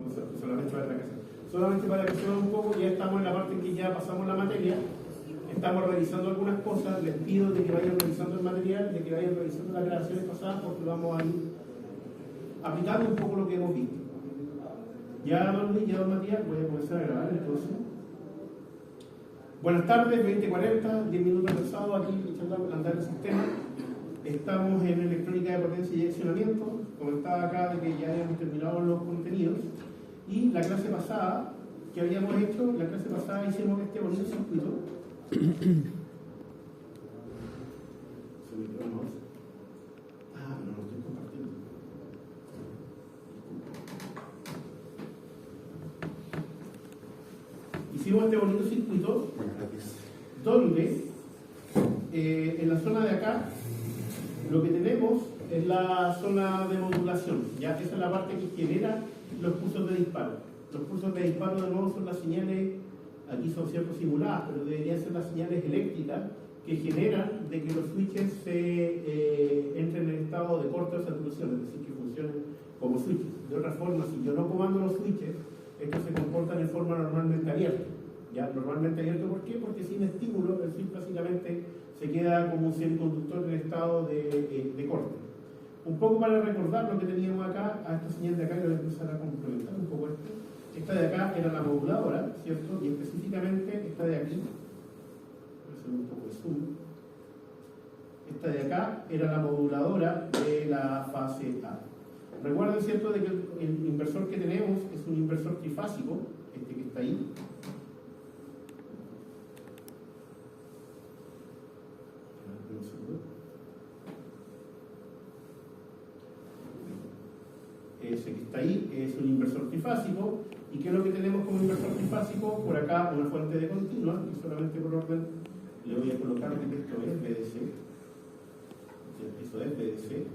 Solamente para que se vea un poco, ya estamos en la parte en que ya pasamos la materia, estamos revisando algunas cosas, les pido de que vayan revisando el material, de que vayan revisando las grabaciones pasadas, porque vamos a ir aplicando un poco lo que hemos visto. Ya don Luis, ya don Matías, voy a comenzar a grabar entonces. Buenas tardes, 20:40, 10 minutos atrasados aquí echando a andar el sistema. Estamos en electrónica de potencia y accionamiento. Comentaba acá de que ya habíamos terminado los contenidos. Y la clase pasada, que habíamos hecho, la clase pasada hicimos este bonito circuito. No lo estoy compartiendo. Hicimos este bonito circuito donde en la zona de acá lo que tenemos es la zona de modulación, ya esa es la parte que genera los pulsos de disparo. Los pulsos de disparo de nuevo son las señales, aquí son ciertos simuladas, pero deberían ser las señales eléctricas que generan de que los switches se entren en estado de corte o saturación, es decir, que funcionen como switches. De otra forma, si yo no comando los switches, estos se comportan en forma normalmente abierta. Ya, normalmente abierto, ¿por qué? Porque sin estímulo, el switch básicamente se queda como un semiconductor en estado de corte. Un poco para recordar lo que teníamos acá, a esta señal de acá, que voy a empezar a complementar un poco esto. Esta de acá era la moduladora, ¿cierto? Y específicamente esta de aquí, voy a hacer un poco de zoom. Esta de acá era la moduladora de la fase A. Recuerden, ¿cierto?, de que el inversor que tenemos es un inversor trifásico, este que está ahí. Ese que está ahí es un inversor trifásico. ¿Y qué es lo que tenemos como inversor trifásico? Por acá una fuente de continua, y solamente por orden le voy a colocar que esto es BDC. Eso es BDC.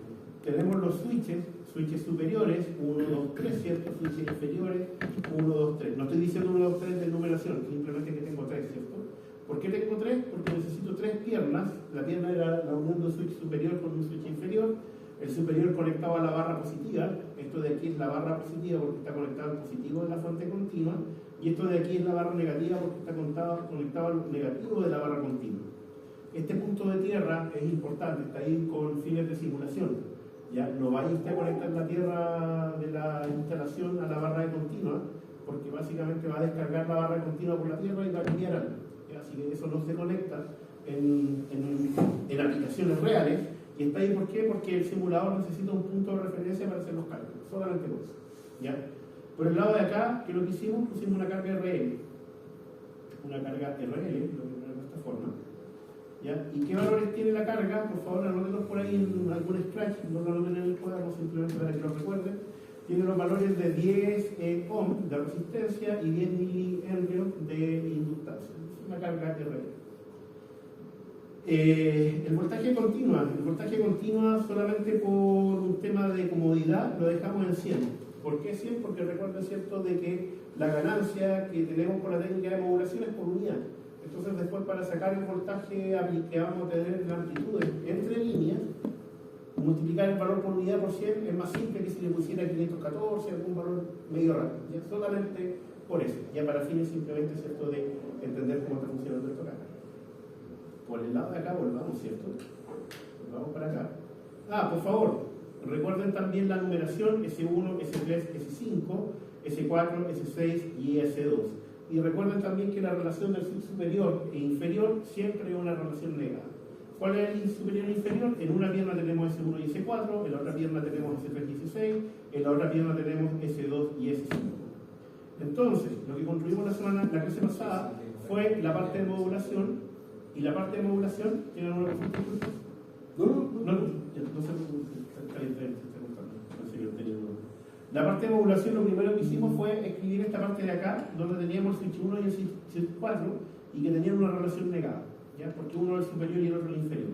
Tenemos los switches superiores, 1, 2, 3, ¿cierto? Switches inferiores, 1, 2, 3. No estoy diciendo 1, 2, 3 de numeración, simplemente que tengo 3, ¿cierto? ¿Por qué tengo 3? Porque necesito 3 piernas. La pierna era la unión de un switch superior con un switch inferior. El superior conectado a la barra positiva. Esto de aquí es la barra positiva porque está conectado al positivo de la fuente continua. Y esto de aquí es la barra negativa porque está conectado al negativo de la barra continua. Este punto de tierra es importante, está ahí con fines de simulación. Ya no vayáis a conectar la tierra de la instalación a la barra de continua, porque básicamente va a descargar la barra de continua por la tierra y va a cambiar algo. Así que eso no se conecta en aplicaciones reales. Y está ahí, ¿por qué? Porque el simulador necesita un punto de referencia para hacer los cálculos, solamente por eso. ¿Ya? Por el lado de acá, ¿qué es lo que hicimos? Pusimos una carga RL. Una carga RL, lo voy a poner de esta forma. ¿Ya? ¿Y qué valores tiene la carga? Por favor, anótenlos por ahí en algún scratch, no lo anoten en el cuaderno, simplemente para que lo recuerden. Tiene los valores de 10 ohm de resistencia y 10 miliamperes de inductancia. Es una carga RL. El voltaje continua solamente por un tema de comodidad lo dejamos en 100. ¿Por qué 100? Porque recuerden, ¿cierto?, de que la ganancia que tenemos con la técnica de modulación es por unidad. Entonces después, para sacar el voltaje que vamos a tener en amplitudes entre líneas, multiplicar el valor por unidad por 100 es más simple que si le pusiera 514, algún valor medio rápido. ¿Ya? Solamente por eso, ya para fines simplemente, ¿cierto?, de entender cómo está funcionando esto acá. Por el lado de acá volvamos, ¿cierto? Volvamos para acá. Por favor, recuerden también la numeración S1, S3, S5, S4, S6 y S2. Y recuerden también que la relación del switch superior e inferior siempre es una relación negada. ¿Cuál es el superior e inferior? En una pierna tenemos S1 y S4, en la otra pierna tenemos S3 y S6, en la otra pierna tenemos S2 y S5. Entonces, lo que construimos la clase pasada fue la parte de modulación. ¿Y la parte de modulación tiene alguna cosa? La parte de modulación, lo primero que hicimos fue escribir esta parte de acá, donde teníamos el switch 1 y el switch 4, y que tenían una relación negada, ¿ya? Porque uno es el superior y el otro es el inferior.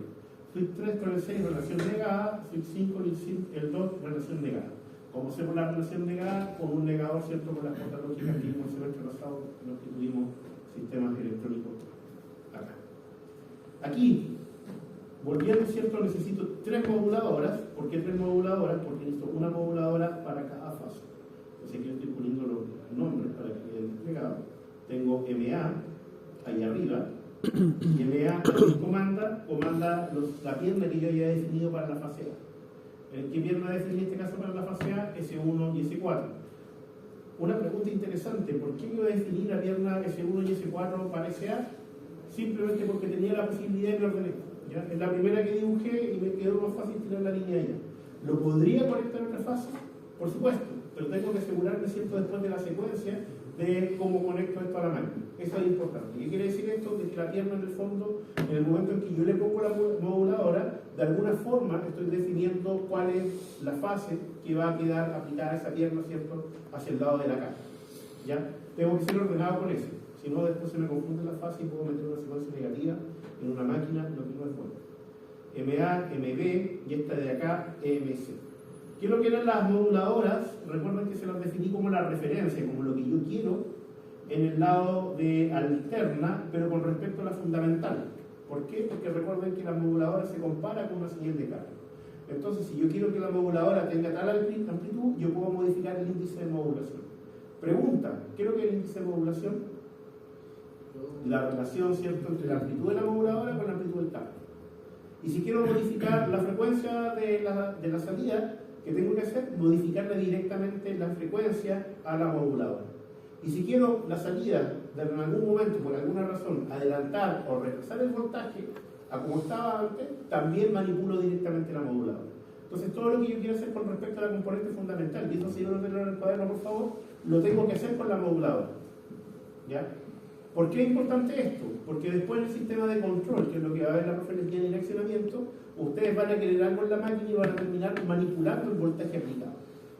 Switch 3 con el 6, relación negada, switch 5 y el 2, relación negada. Como hacemos la relación negada con un negador, ¿cierto?, con las cuotas lógicas que vimos el semestre pasado, en los que tuvimos sistemas electrónicos acá. Aquí, volviendo, ¿cierto?, necesito 3 moduladoras. ¿Por qué 3 moduladoras? Porque necesito una moduladora para cada fase. Entonces aquí estoy poniendo MA, ahí arriba, y MA también comanda la pierna que yo había definido para la fase A. ¿Qué pierna definí en este caso para la fase A? S1 y S4. Una pregunta interesante, ¿por qué yo definí la pierna S1 y S4 para SA? Simplemente porque tenía la posibilidad de ordenar. ¿Ya? Es la primera que dibujé y me quedó más fácil tirar la línea allá. ¿Lo podría conectar en otra fase? Por supuesto, pero tengo que asegurarme, ¿cierto?, después de la secuencia de cómo conecto esto a la máquina. Eso es importante. ¿Qué quiere decir esto? De que la pierna, en el fondo, en el momento en que yo le pongo la moduladora, de alguna forma estoy definiendo cuál es la fase que va a quedar aplicada a esa pierna, ¿cierto?, hacia el lado de la caja. ¿Ya? Tengo que ser ordenado con eso. Si no, después se me confunde la fase y puedo meter una secuencia negativa en una máquina, lo que no es bueno. MA, MB y esta de acá, EMC. ¿Qué es lo que eran las moduladoras? Recuerden que se las definí como la referencia, como lo que yo quiero en el lado de alterna, pero con respecto a la fundamental. ¿Por qué? Porque recuerden que la moduladora se compara con una señal de carga. Entonces, si yo quiero que la moduladora tenga tal amplitud, yo puedo modificar el índice de modulación. Pregunta, ¿qué es lo que es el índice de modulación? La relación, ¿cierto?, entre la amplitud de la moduladora con la amplitud del cambio. Y si quiero modificar la frecuencia de la salida, ¿qué tengo que hacer? Modificarle directamente la frecuencia a la moduladora. Y si quiero la salida de en algún momento, por alguna razón, adelantar o retrasar el voltaje a como estaba antes, también manipulo directamente la moduladora. Entonces, todo lo que yo quiero hacer con respecto a la componente fundamental, y eso si yo lo tengo en el cuaderno, por favor, lo tengo que hacer con la moduladora. ¿Ya? ¿Por qué es importante esto? Porque después en el sistema de control, que es lo que va a ver la profe en el accionamiento, ustedes van a querer algo en la máquina y van a terminar manipulando el voltaje aplicado.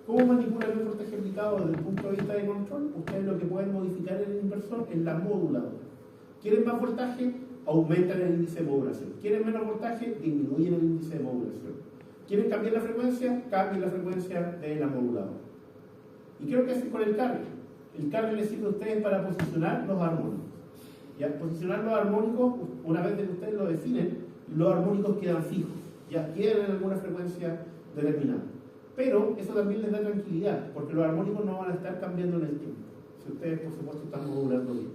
¿Cómo manipulan el voltaje aplicado desde el punto de vista de control? Ustedes lo que pueden modificar en el inversor es la moduladora. ¿Quieren más voltaje? Aumentan el índice de modulación. ¿Quieren menos voltaje? Disminuyen el índice de modulación. ¿Quieren cambiar la frecuencia? Cambien la frecuencia de la moduladora. ¿Y qué es lo que hacen con el carry? El carry les sirve a ustedes para posicionar los armónicos. Y al posicionar los armónicos, una vez que ustedes lo definen, los armónicos quedan fijos, ya quedan en alguna frecuencia determinada. Pero eso también les da tranquilidad, porque los armónicos no van a estar cambiando en el tiempo, si ustedes, por supuesto, están modulando bien.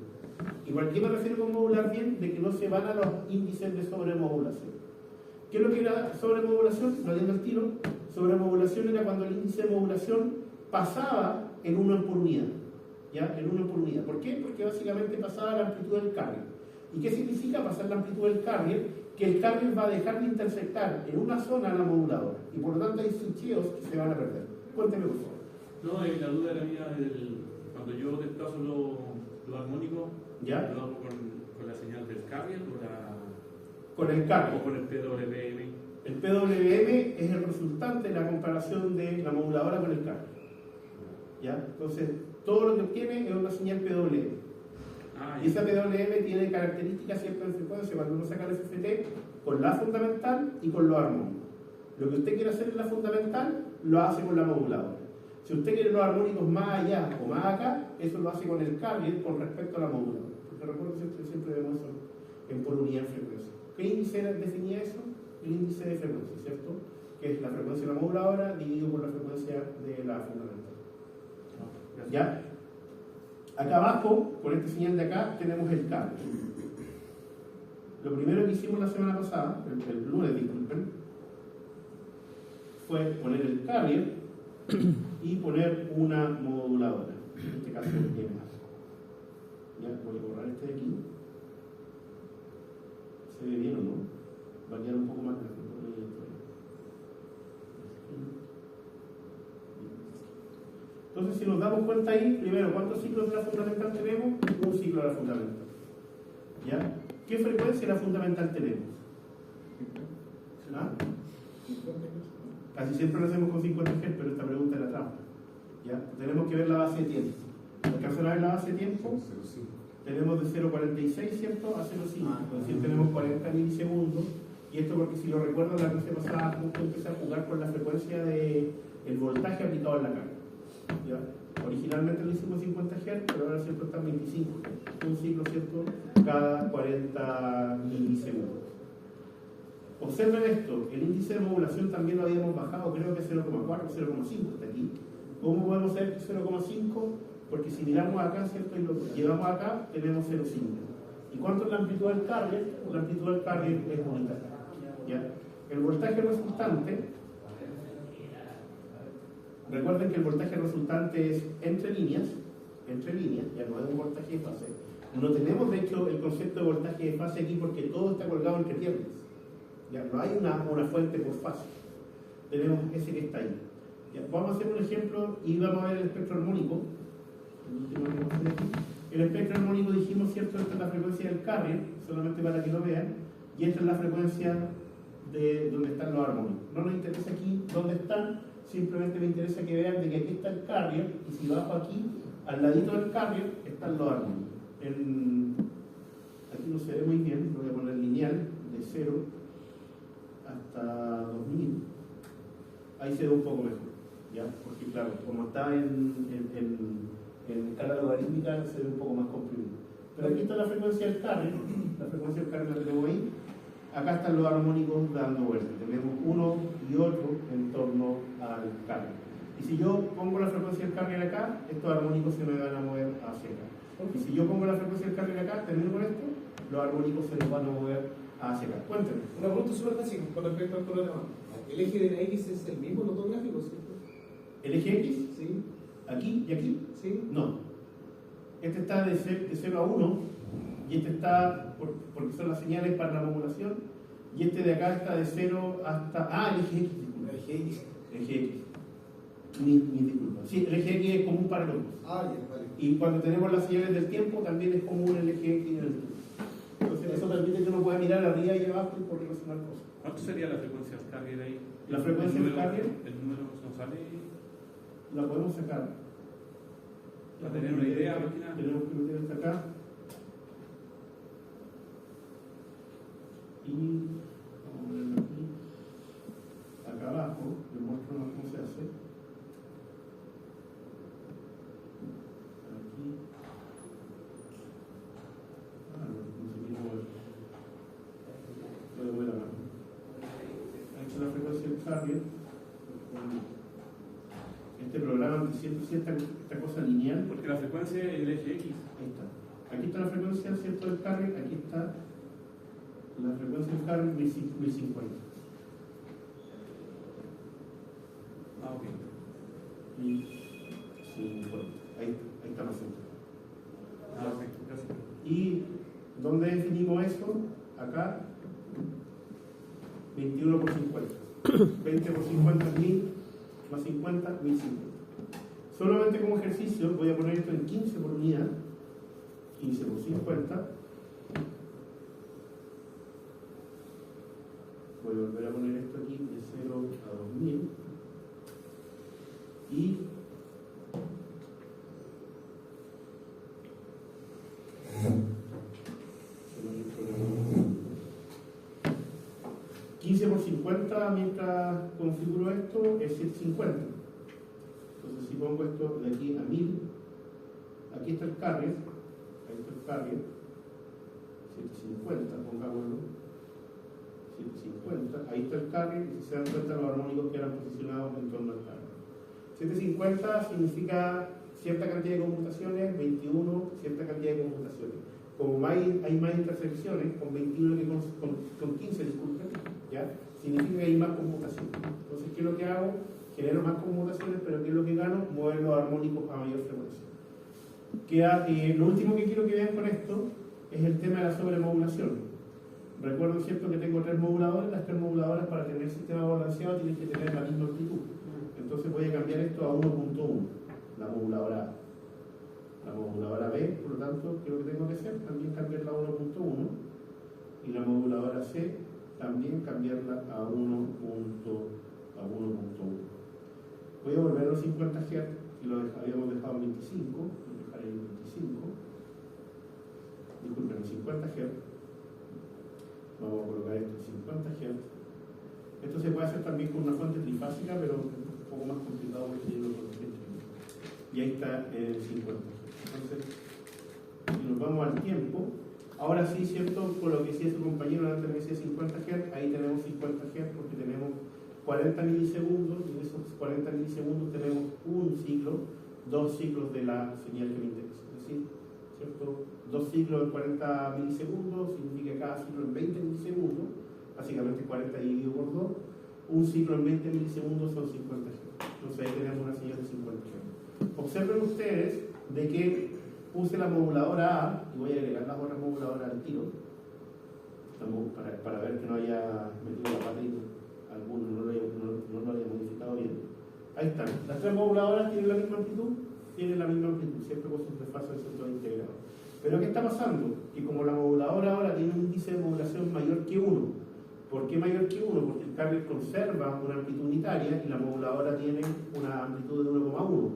¿Y por qué me refiero con modular bien? De que no se van a los índices de sobremodulación. ¿Qué es lo que era sobremodulación? Lo digo al tiro. Sobremodulación era cuando el índice de modulación pasaba en 1 por unidad. ¿Ya? En 1 por unidad. ¿Por qué? Porque básicamente pasaba la amplitud del carrier. ¿Y qué significa pasar la amplitud del carrier? Que el carrier va a dejar de intersectar en una zona la moduladora. Y por lo tanto hay switcheos que se van a perder. Cuénteme, por favor. No, la duda era mía cuando yo desplazo los armónicos, ¿ya? ¿lo hago con la señal del carrier con el carrier. o con el PWM? El PWM es el resultante de la comparación de la moduladora con el carrier. ¿Ya? Entonces, todo lo que obtiene es una señal PWM. Y esa PWM tiene características ciertas en frecuencia cuando uno saca el FFT con la fundamental y con los armónicos. Lo que usted quiere hacer en la fundamental lo hace con la moduladora. Si usted quiere los armónicos más allá o más acá, eso lo hace con el carrier con respecto a la moduladora. Porque recuerden que siempre vemos eso en por unidad en frecuencia. ¿Qué índice definía eso? El índice de frecuencia, ¿cierto? Que es la frecuencia de la moduladora dividido por la frecuencia de la fundamental. ¿Ya? Acá abajo, con esta señal de acá, tenemos el carrier. Lo primero que hicimos la semana pasada, el lunes, disculpen, fue poner el carrier y poner una moduladora. En este caso, el MA. Ya, voy a borrar este de aquí. ¿Se ve bien o no? Va a quedar un poco más grande. Entonces, si nos damos cuenta ahí, primero, ¿cuántos ciclos de la fundamental tenemos? Un ciclo de la fundamental. ¿Ya? ¿Qué frecuencia de la fundamental tenemos? ¿Ah? Casi siempre lo hacemos con 50 Hz, pero esta pregunta es la trampa. ¿Ya? Tenemos que ver la base de tiempo. ¿Alcanzan a ver la base de tiempo? Tenemos de 0,46, ¿cierto? A 0,5. Es decir, tenemos 40 milisegundos. Y esto porque, si lo recuerdan, la clase pasada justo empecé a jugar con la frecuencia del voltaje aplicado en la carga. ¿Ya? Originalmente lo hicimos 50 Hz, pero ahora siempre está en 25. Un ciclo, ¿cierto? Cada 40 milisegundos. Observen esto, el índice de modulación también lo habíamos bajado, creo que 0,4, 0,5 hasta aquí. ¿Cómo podemos saber que 0,5? Porque si miramos acá, ¿cierto? Y lo llevamos acá, tenemos 0,5. ¿Y cuánto es la amplitud del carrier? La amplitud del carrier es unitaria. ¿Ya? El voltaje resultante, recuerden que el voltaje resultante es entre líneas, ya no es un voltaje de fase. No tenemos, de hecho, el concepto de voltaje de fase aquí porque todo está colgado entre tierras. Ya no hay una fuente por fase. Tenemos ese que está ahí. Ya, vamos a hacer un ejemplo y vamos a ver el espectro armónico. El espectro armónico dijimos, ¿cierto? Esta es la frecuencia del carrier, solamente para que lo vean, y esta es la frecuencia de donde están los armónicos. No nos interesa aquí dónde están, simplemente me interesa que vean de que aquí está el carrier, y si bajo aquí, al ladito del carrier, están los armónicos. Aquí no se ve muy bien, lo voy a poner lineal, de 0 hasta 2000. Ahí se ve un poco mejor, ¿ya? Porque claro, como está en escala logarítmica, se ve un poco más comprimido. Pero aquí está la frecuencia del carrier, la frecuencia del carrier la tenemos ahí. Acá están los armónicos dando vueltas. Tenemos uno y otro en torno al carrier. Y si yo pongo la frecuencia del carrier acá, estos armónicos se me van a mover hacia acá. Y si yo pongo la frecuencia del carrier acá, termino con esto, los armónicos se nos van a mover hacia acá. Cuéntenme. Una pregunta súper fácil con respecto al programa. ¿El eje de la X es el mismo en los dos gráficos, cierto? ¿El eje X? Sí. ¿Aquí y aquí? Sí. No. Este está de 0 a 1, y este está, porque son las señales para la modulación, y este de acá está de 0 hasta... el eje X, disculpa. El eje X. El eje X. Mi disculpa. Sí, el eje X es común para los dos. Ya, vale. Y cuando tenemos las señales del tiempo, también es común el eje X en el tiempo. Entonces, eso permite que uno pueda mirar arriba y abajo y por relacionar cosas. ¿Cuánto sería la frecuencia del carrier ahí? La frecuencia del carrier, el número no sale. la podemos sacar. Para tener una idea, máquina. Tenemos que meter esta acá. Y vamos a verlo aquí. Acá abajo, les muestro cómo se hace. Aquí. No sé qué mover. Voy a mover la mano. Ahí está la frecuencia del carrier. Este programa te siento esta cosa lineal. Porque la frecuencia es el eje X. Ahí está. Aquí está la frecuencia, ¿cierto?, del carrier. Aquí está la frecuencia del carrier 1050. Ok. 1050. Ahí está más cerca. Ok, gracias. ¿Y dónde definimos eso? Acá, 21 por 50. 20 por 50 es 1000, más 50, 1050. Solamente como ejercicio voy a poner esto en 15 por unidad. 15 por 50. Voy a volver a poner esto aquí de 0 a 2000. Y 15 por 50 mientras configuro esto es 750. Entonces si pongo esto de aquí a 1000, aquí está el carrier, ahí está el carrier, 750, pongámoslo, 750, ahí está el carrier, y si se dan cuenta los armónicos quedan posicionados en torno al carrier. 750 significa cierta cantidad de conmutaciones, 21 cierta cantidad de conmutaciones. Como hay más intersecciones, con 21 que con 15, disculpen, ¿ya? Significa que hay más conmutaciones. Entonces, ¿qué es lo que hago? Genero más conmutaciones, pero ¿qué es lo que gano? Mover los armónicos a mayor frecuencia. Lo último que quiero que vean con esto es el tema de la sobremodulación. Recuerdo, ¿cierto?, que tengo 3 moduladores. Las 3 moduladoras, para tener el sistema balanceado, tienen que tener la misma amplitud. Entonces voy a cambiar esto a 1.1, la moduladora A. La moduladora B, por lo tanto, ¿qué es lo que tengo que hacer? También cambiarla a 1.1. Y la moduladora C, también cambiarla a 1.1. Voy a volver a los 50 Hz, que lo habíamos dejado en 25. Voy a dejar ahí en 25. Disculpen, en 50 Hz. Vamos a colocar esto en 50 Hz. Esto se puede hacer también con una fuente trifásica, pero es un poco más complicado porque yo lo coloqué. Y ahí está el 50. Entonces, si nos vamos al tiempo, ahora sí, ¿cierto? Por lo que decía su compañero antes me decía 50 Hz, ahí tenemos 50 Hz porque tenemos 40 milisegundos, y en esos 40 milisegundos tenemos un ciclo, 2 ciclos de la señal que me ciclos en 40 milisegundos, significa cada ciclo en 20 milisegundos, básicamente 40 dividido por 2, un ciclo en 20 milisegundos son 50 Hz. Entonces ahí tenemos una señal de 50 Hz. Observen ustedes de que puse la moduladora A, y voy a agregar las otras moduladoras al tiro, para ver que no haya metido la pata y alguno no lo haya modificado bien. Ahí están. Las tres moduladoras tienen la misma amplitud, siempre con sus desfases de 120 grados. Pero ¿qué está pasando? Que como la moduladora ahora tiene un índice de modulación mayor que 1, ¿por qué mayor que 1? Porque el carrier conserva una amplitud unitaria y la moduladora tiene una amplitud de 1,1.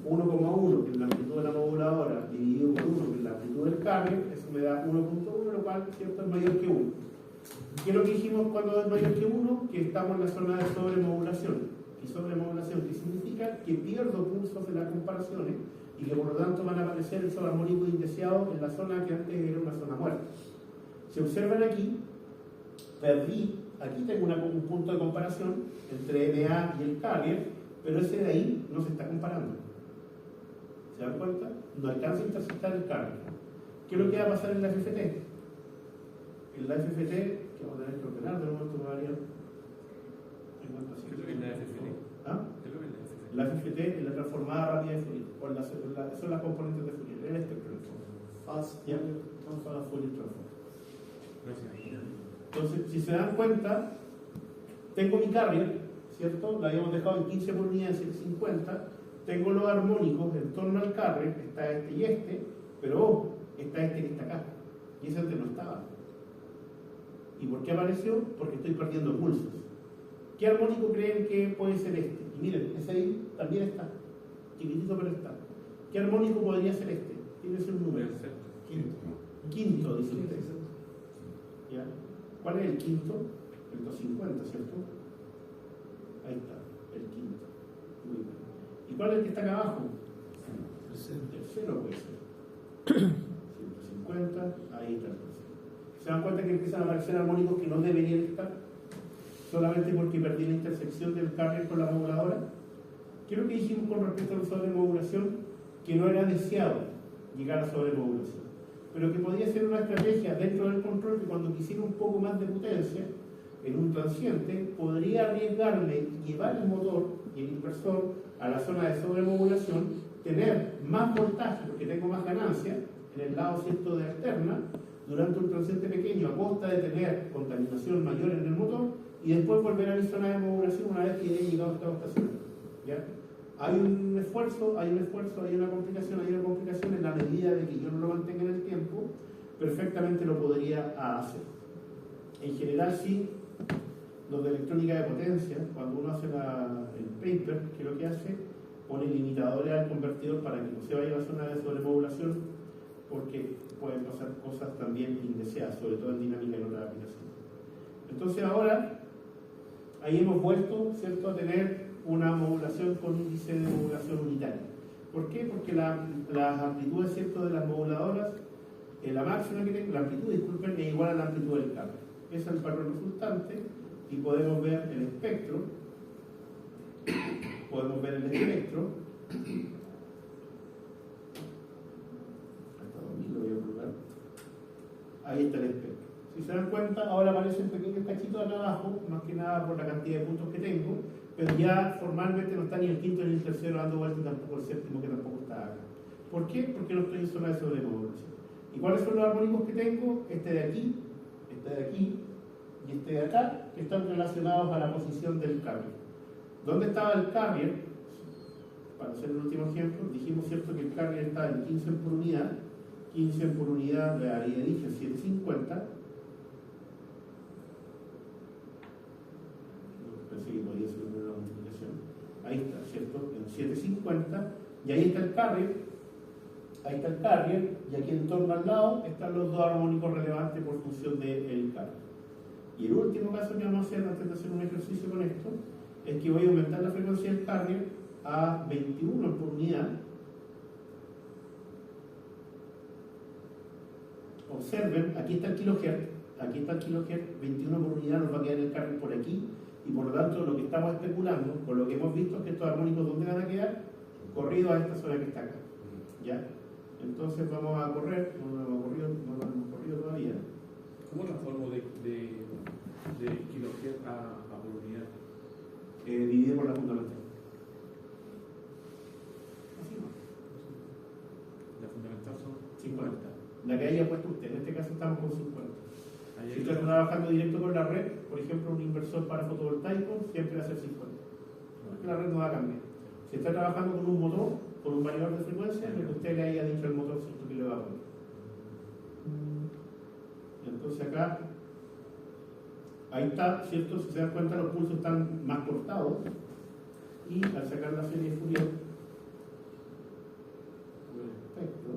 1,1, que es la amplitud de la moduladora, dividido por 1, que es la amplitud del carrier, eso me da 1,1, lo cual, ¿cierto?, es mayor que 1. ¿Qué es lo que dijimos cuando es mayor que 1? Que estamos en la zona de sobremodulación. Y sobremodulación, que significa que pierdo pulsos en las comparaciones y que por lo tanto van a aparecer esos armónicos indeseados en la zona que antes era una zona muerta. Si observan aquí, aquí tengo un punto de comparación entre NA y el carrier, pero ese de ahí no se está comparando. ¿Se dan cuenta? No alcanza a interceptar el carrier. ¿Qué es lo que va a pasar en la FFT? En la FFT, que vamos a tener que ordenar de momento todavía. ¿Qué es lo que es la FFT? ¿Ah? ¿Qué es lo que es la FFT? La FFT es la transformada rápida de Fourier, son las componentes de Fourier, el espectro. Fast. ¿Ya? Vamos a la Fourier transform. Gracias. Entonces, si se dan cuenta, tengo mi carrier, ¿cierto? La habíamos dejado en 15 por unidad, en 750. Tengo los armónicos en torno al carrier, está este y este, pero ojo, está este que está acá. Y ese antes no estaba. ¿Y por qué apareció? Porque estoy perdiendo pulsos. ¿Qué armónico creen que puede ser este? Y miren, ese ahí también está. Chiquitito, pero está. ¿Qué armónico podría ser este? Tiene un número. Quinto, dice usted. ¿Ya? ¿Cuál es el quinto? El 250, ¿cierto? Ahí está, el quinto. Muy bien. ¿Y cuál es el que está acá abajo? El cero puede ser. 150, ahí está el tercero. ¿Se dan cuenta que empiezan a aparecer armónicos que no deberían estar? Solamente porque perdí la intersección del carrier con la moduladora. ¿Qué es lo que dijimos con respecto a la sobremodulación? Que no era deseado llegar a sobremodulación, pero que podía ser una estrategia dentro del control que cuando quisiera un poco más de potencia en un transiente, podría arriesgarme y llevar el motor y el inversor a la zona de sobremodulación, tener más voltaje porque tengo más ganancia en el lado cierto de alterna durante un transiente pequeño a costa de tener contaminación mayor en el motor y después volver a mi zona de modulación una vez que he llegado a esta estación. ¿Ya? Hay un esfuerzo, hay una complicación en la medida de que yo no lo mantenga en el tiempo, perfectamente lo podría hacer. En general sí, los de electrónica de potencia, cuando uno hace el paper, que lo que hace, pone limitadores al convertidor para que no se vaya a la zona de sobremodulación, porque pueden pasar cosas también indeseadas, sobre todo en dinámica y en otras aplicaciones. Entonces ahora, ahí hemos vuelto, ¿cierto?, a tener una modulación con índice de modulación unitario. ¿Por qué? Porque las amplitudes, ¿cierto?, de las moduladoras, la máxima que tengo, la amplitud, disculpen, es igual a la amplitud del cable. Ese es el patrón resultante y podemos ver el espectro. Hasta 2000 lo voy a colocar. Ahí está el espectro. Si se dan cuenta, ahora aparece un pequeño cachito acá abajo, más que nada por la cantidad de puntos que tengo, pero ya formalmente no está ni el quinto ni el tercero dando vuelta y tampoco el séptimo, que tampoco está acá. ¿Por qué? Porque no estoy en zona de sobremodulación. ¿Y cuáles son los armónicos que tengo? Este de aquí y este de acá, que están relacionados a la posición del carrier. ¿Dónde estaba el carrier? Para hacer el último ejemplo, dijimos, ¿cierto?, que el carrier estaba en 15 por unidad. 15 por unidad, le haría, dije, 750. Pensé que podía ser una multiplicación. Ahí está, ¿cierto?, en 750. Y ahí está el carrier. Y aquí en torno al lado están los dos armónicos relevantes por función del carrier. Y el último caso que vamos a hacer antes de hacer un ejercicio con esto es que voy a aumentar la frecuencia del carrier a 21 por unidad. Observen, aquí está el kilohertz, 21 por unidad nos va a quedar el carrier por aquí, y por lo tanto lo que estamos especulando, con lo que hemos visto, es que estos armónicos, ¿dónde van a quedar? Corridos a esta zona que está acá. ¿Ya? Entonces vamos a correr, no lo hemos corrido todavía. ¿Cómo transformo de kilohertz a por unidad? Dividido por la fundamental. Así no. La fundamental son 50. La que haya puesto usted, en este caso estamos con 50. Ahí Si usted está trabajando directo con la red, por ejemplo, un inversor para fotovoltaico, siempre va a ser 50. Porque la red no va a cambiar. Si está trabajando con un motor, con un variador de frecuencia, lo que usted le haya dicho al motor, ¿cierto?, que le va a poner. Entonces acá, ahí está, ¿cierto? Si se dan cuenta, los pulsos están más cortados. Y al sacar la serie de Fourier, perfecto,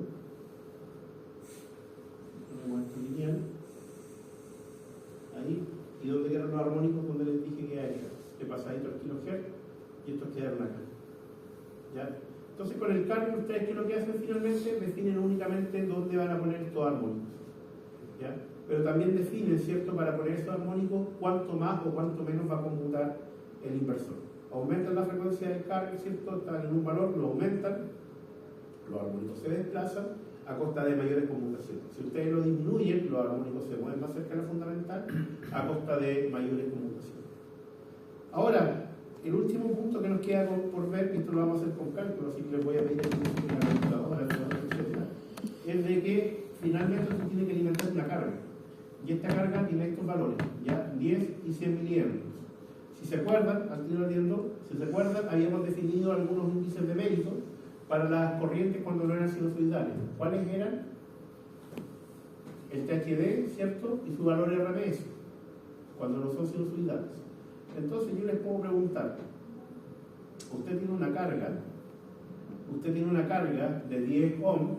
ponemos esto lineal. Ahí, y donde quedan los armónicos, donde les dije que hay que pasadito al kilohertz, y estos quedaron acá. ¿Ya? Entonces, con el cálculo, ustedes, ¿qué es lo que hacen finalmente? Definen únicamente dónde van a poner estos armónicos. ¿Ya? Pero también definen, ¿cierto?, para poner esos armónicos, cuánto más o cuánto menos va a computar el inversor. Aumentan la frecuencia del cargo, ¿cierto?, están en un valor, lo aumentan, los armónicos se desplazan a costa de mayores conmutaciones. Si ustedes lo disminuyen, los armónicos se mueven más cerca de la fundamental a costa de mayores conmutaciones. Ahora, el último punto que nos queda por ver, y esto lo vamos a hacer con cálculo, así que les voy a pedir una calculadora, etcétera, es de que finalmente se tiene que alimentar una carga. Y esta carga tiene estos valores, ya 10 y 100 miliamperes. Si se acuerdan, al tiro ardiendo, si se acuerdan, habíamos definido algunos índices de mérito para las corrientes cuando no eran sinusoidales. ¿Cuáles eran? El THD, ¿cierto? Y su valor RMS, cuando no son sinusoidales. Entonces yo les puedo preguntar, usted tiene una carga de 10 ohm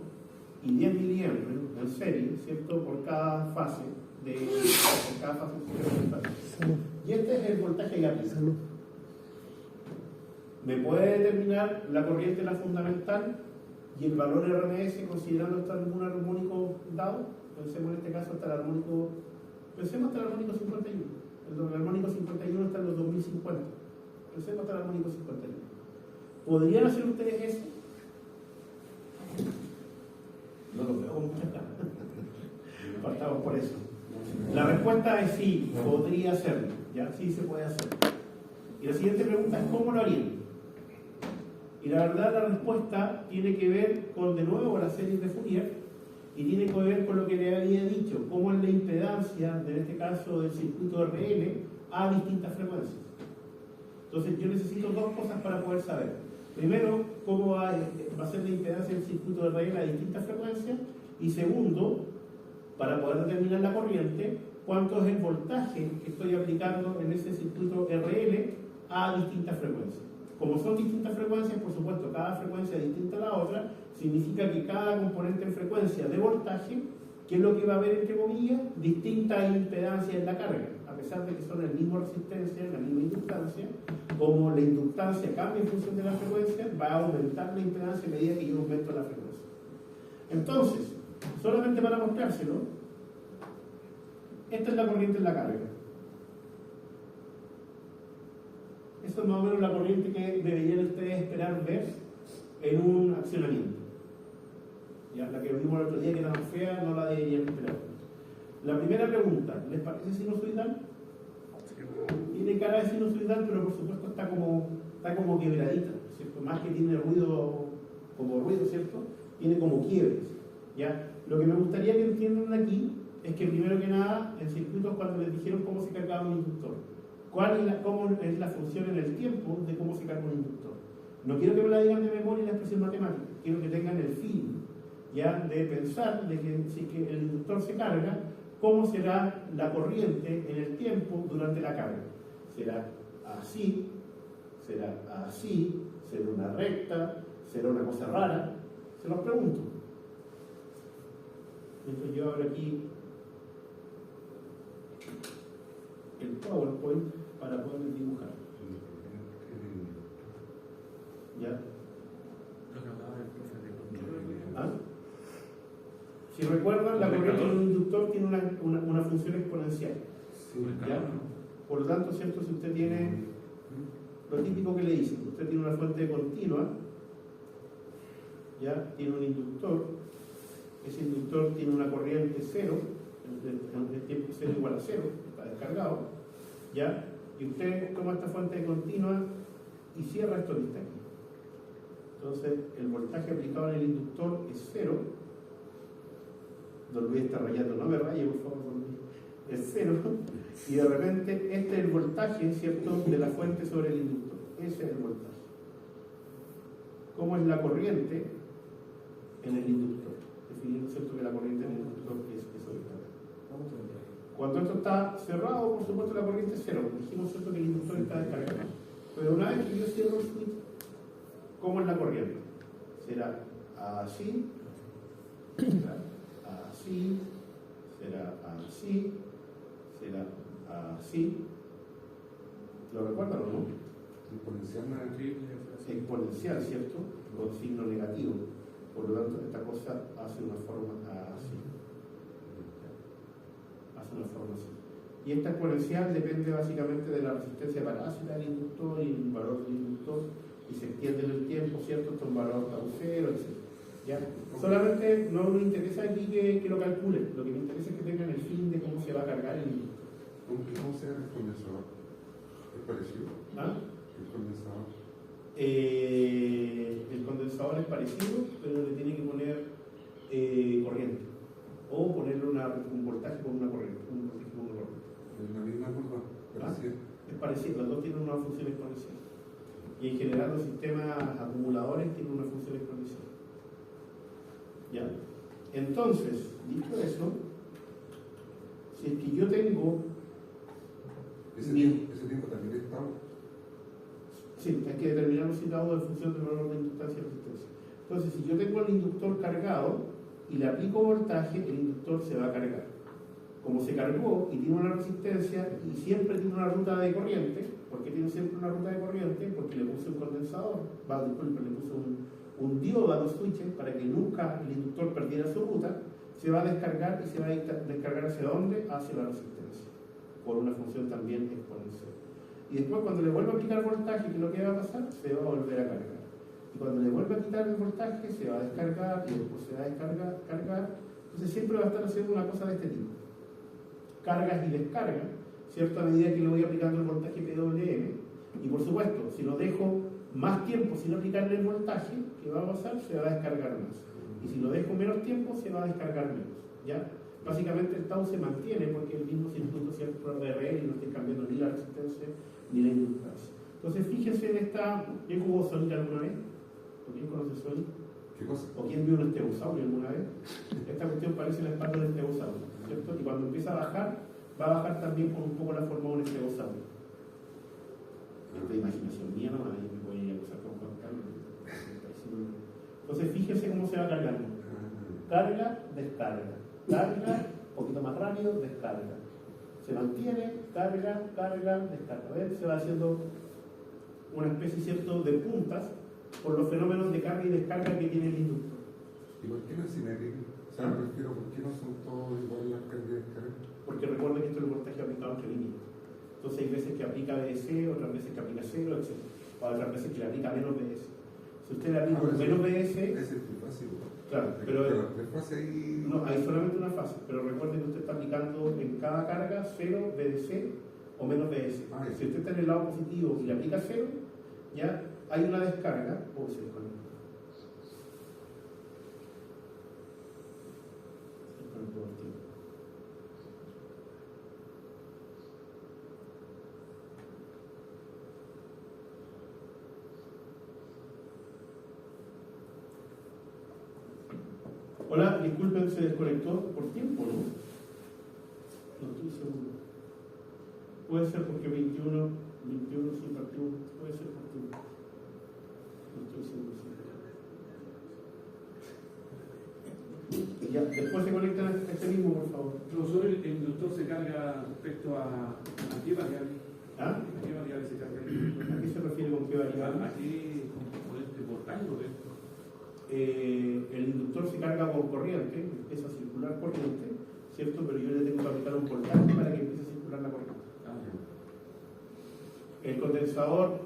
y 10 miliamperes en serie, ¿cierto?, por cada fase experimental. Y este es el voltaje de lápiz. ¿Me puede determinar la corriente de la fundamental y el valor RMS considerando hasta algún armónico dado? Pensemos en este caso hasta el armónico 51. El armónico 51 está en los 2050. Pensemos hasta el armónico 51. ¿Podrían hacer ustedes eso? No lo veo con mucha cara. Partamos por eso. La respuesta es sí, podría hacerlo. ¿Ya? Sí se puede hacer. Y la siguiente pregunta es ¿cómo lo harían? Y la verdad la respuesta tiene que ver con, de nuevo, la serie de Fourier, y tiene que ver con lo que le había dicho, cómo es la impedancia, en este caso del circuito RL, a distintas frecuencias. Entonces yo necesito dos cosas para poder saber. Primero, cómo va a ser la impedancia del circuito RL a distintas frecuencias, y segundo, para poder determinar la corriente, cuánto es el voltaje que estoy aplicando en ese circuito RL a distintas frecuencias. Como son distintas frecuencias, por supuesto, cada frecuencia distinta a la otra, significa que cada componente en frecuencia de voltaje, ¿qué es lo que va a haber entre comillas? Distinta impedancia en la carga, a pesar de que son la misma resistencia, la misma inductancia. Como la inductancia cambia en función de la frecuencia, va a aumentar la impedancia a medida que yo aumento la frecuencia. Entonces, solamente para mostrárselo, esta es la corriente en la carga. Esta es más o menos la corriente que deberían ustedes esperar ver en un accionamiento. Ya, la que vimos el otro día, que era fea, no la deberían esperar. La primera pregunta, ¿les parece sinusoidal? Tiene cara de sinusoidal, pero por supuesto está como quebradita, ¿cierto? Más que tiene ruido, ¿cierto? Tiene como quiebres. ¿Ya? Lo que me gustaría que entiendan aquí es que primero que nada, en circuitos, cuando les dijeron cómo se cargaba un inductor, cómo es la función en el tiempo de cómo se carga un inductor. No quiero que me la digan de memoria la expresión matemática, quiero que tengan el feeling, ya, de pensar de que si que el inductor se carga, cómo será la corriente en el tiempo durante la carga. ¿Será así? ¿Será así? ¿Será una recta? ¿Será una cosa rara? Se los pregunto. Entonces yo abro aquí el PowerPoint para poder dibujar. ¿Ya? ¿Ah? Si recuerdan, la corriente de un inductor tiene una función exponencial. ¿Ya? Por lo tanto, ¿cierto? Si usted tiene lo típico que le dicen, usted tiene una fuente continua, ¿ya? Tiene un inductor, ese inductor tiene una corriente cero, el tiempo cero igual a cero, está descargado, ¿ya? Y usted toma esta fuente continua y cierra esto que está aquí. Entonces, el voltaje aplicado en el inductor es cero. Don Luis está rayando, no me raye, por favor, Don Luis. Es cero. Y de repente, este es el voltaje, ¿cierto?, de la fuente sobre el inductor. Ese es el voltaje. ¿Cómo es la corriente en el inductor? Definiendo, ¿cierto?, que la corriente en el inductor es ahorita. Cuando esto está cerrado, por supuesto, la corriente es cero. Dijimos, ¿cierto?, que el inductor está descargado. Pero una vez que yo cierro el switch, ¿cómo es la corriente? Será así, será así, será así, será así. ¿Lo recuerdan o no? Exponencial, ¿cierto? Con signo negativo. Por lo tanto, esta cosa hace una forma así. Hace una forma así. Y esta exponencial depende básicamente de la resistencia parásita del inductor y el valor del inductor, y se extiende en el tiempo, ¿cierto? Esto es un valor tau cero, etc. ¿Ya? Solamente no me interesa aquí que lo calculen, lo que me interesa es que tengan el fin de cómo se va a cargar el inductor. ¿Cómo se llama el condensador? ¿Es parecido? ¿Ah? ¿El condensador? El condensador es parecido, pero le tiene que poner corriente, o ponerle un voltaje con una corriente, un voltaje con una corriente. Es la misma curva, parecida. Es parecido, los dos tienen una función exponencial. Y en general los sistemas acumuladores tienen una función exponencial. ¿Ya? Entonces, dicho eso, si es que yo tengo... Ese tiempo también es tau. Sí, hay que determinar los citados en función del valor de inductancia y resistencia. Entonces, si yo tengo el inductor cargado y le aplico voltaje, el inductor se va a cargar. Como se cargó y tiene una resistencia y siempre tiene una ruta de corriente, ¿por qué tiene siempre una ruta de corriente? Porque le puse un condensador, disculpe, le puse un diodo a los switches para que nunca el inductor perdiera su ruta, se va a descargar y se va a descargar ¿hacia dónde? Hacia la resistencia, por una función también exponencial. Y después cuando le vuelva a aplicar voltaje, ¿qué es lo que va a pasar? Se va a volver a cargar. Y cuando le vuelva a quitar el voltaje, se va a descargar y después se va a cargar. Entonces siempre va a estar haciendo una cosa de este tipo. Cargas y descargas, ¿cierto? A medida que le voy aplicando el voltaje PWM. Y por supuesto, si lo dejo más tiempo sin aplicarle el voltaje, ¿qué va a pasar? Se va a descargar más. Y si lo dejo menos tiempo, se va a descargar menos. ¿Ya? Básicamente el tau se mantiene porque el mismo circuito, ¿cierto?, de RL y no estoy cambiando ni la resistencia ni la inductancia. Entonces fíjense en esta... ¿Quién jugó Sonic alguna vez? ¿O quién conoce Sonic? ¿Qué cosa? ¿O quién vio un estegosaurio alguna vez? Esta cuestión parece la espalda del estegosaurio, ¿cierto? Y cuando empieza a bajar, va a bajar también con un poco la forma de un estegosaurio. Esta imaginación mía, no, ahí me voy a ir a acusar con Juan Carlos. Entonces fíjense cómo se va cargando. Carga, descarga. Carga, un poquito más rápido, descarga. Se mantiene, carga, descarga. ¿Ven? Se va haciendo una especie, ¿cierto?, de puntas por los fenómenos de carga y descarga que tiene el inductor. ¿Y por qué no es simétrico? O sea, me refiero, ¿por qué no son todos iguales las cargas y descargas? Porque recuerden que esto es el voltaje aplicado entre líneas. Entonces hay veces que aplica BDC, otras veces que aplica 0, etc. O otras veces que le aplica menos BDC. Si usted le aplica menos BDC... Es el trifásico. Claro, pero... ahí... No, hay solamente una fase, pero recuerden que usted está aplicando en cada carga 0 BDC o menos BDC. Si usted está en el lado positivo y le aplica 0, ya hay una descarga, o se desconecta. Hola, disculpen, se desconectó por tiempo, ¿no? No estoy seguro. Puede ser porque 21 sin partido, puede ser por tiempo. No estoy seguro. Ya, después se conectan a este mismo, por favor. Profesor, el inductor se carga respecto a qué variable. ¿Ah? ¿A qué variable se carga el inductor? ¿A qué se refiere con qué variable? ¿A qué componente voltaje o qué? El inductor se carga con corriente, empieza a circular corriente, ¿cierto? Pero yo le tengo que aplicar un voltaje para que empiece a circular la corriente. El condensador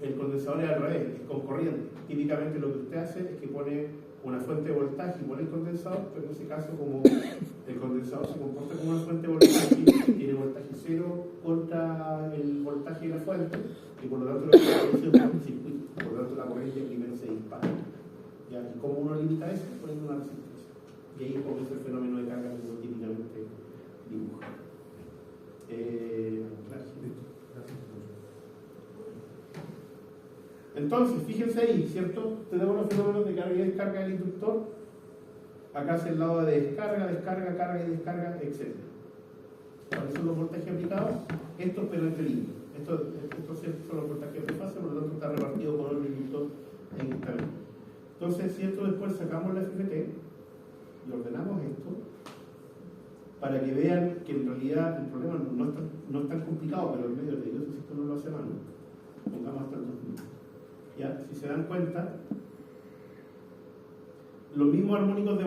es al revés, es con corriente. Típicamente lo que usted hace es que pone una fuente de voltaje igual el condensador, pero en ese caso como el condensador se comporta como una fuente de voltaje, tiene voltaje cero contra el voltaje de la fuente y por lo tanto lo que hace es un circuito, por lo tanto la corriente primero se dispara. ¿Ya? ¿Y cómo uno limita eso? Poniendo una resistencia. Y ahí comienza el fenómeno de carga que uno típicamente dibuja. Gracias. Entonces, fíjense ahí, ¿cierto? Tenemos los fenómenos de carga y descarga del inductor. Acá es el lado de descarga, descarga, carga y descarga, etc. ¿Cuáles son los voltajes aplicados? Estos, pero entre líneas. Estos son los voltajes de fase, por lo tanto está repartido por el inductor en esta línea. Entonces, si esto después sacamos la FFT y ordenamos esto, para que vean que en realidad el problema no es tan complicado, pero en medio de ellos, si esto no lo hace a mano, pongamos hasta el 2000. ¿Ya? Si se dan cuenta, los mismos armónicos de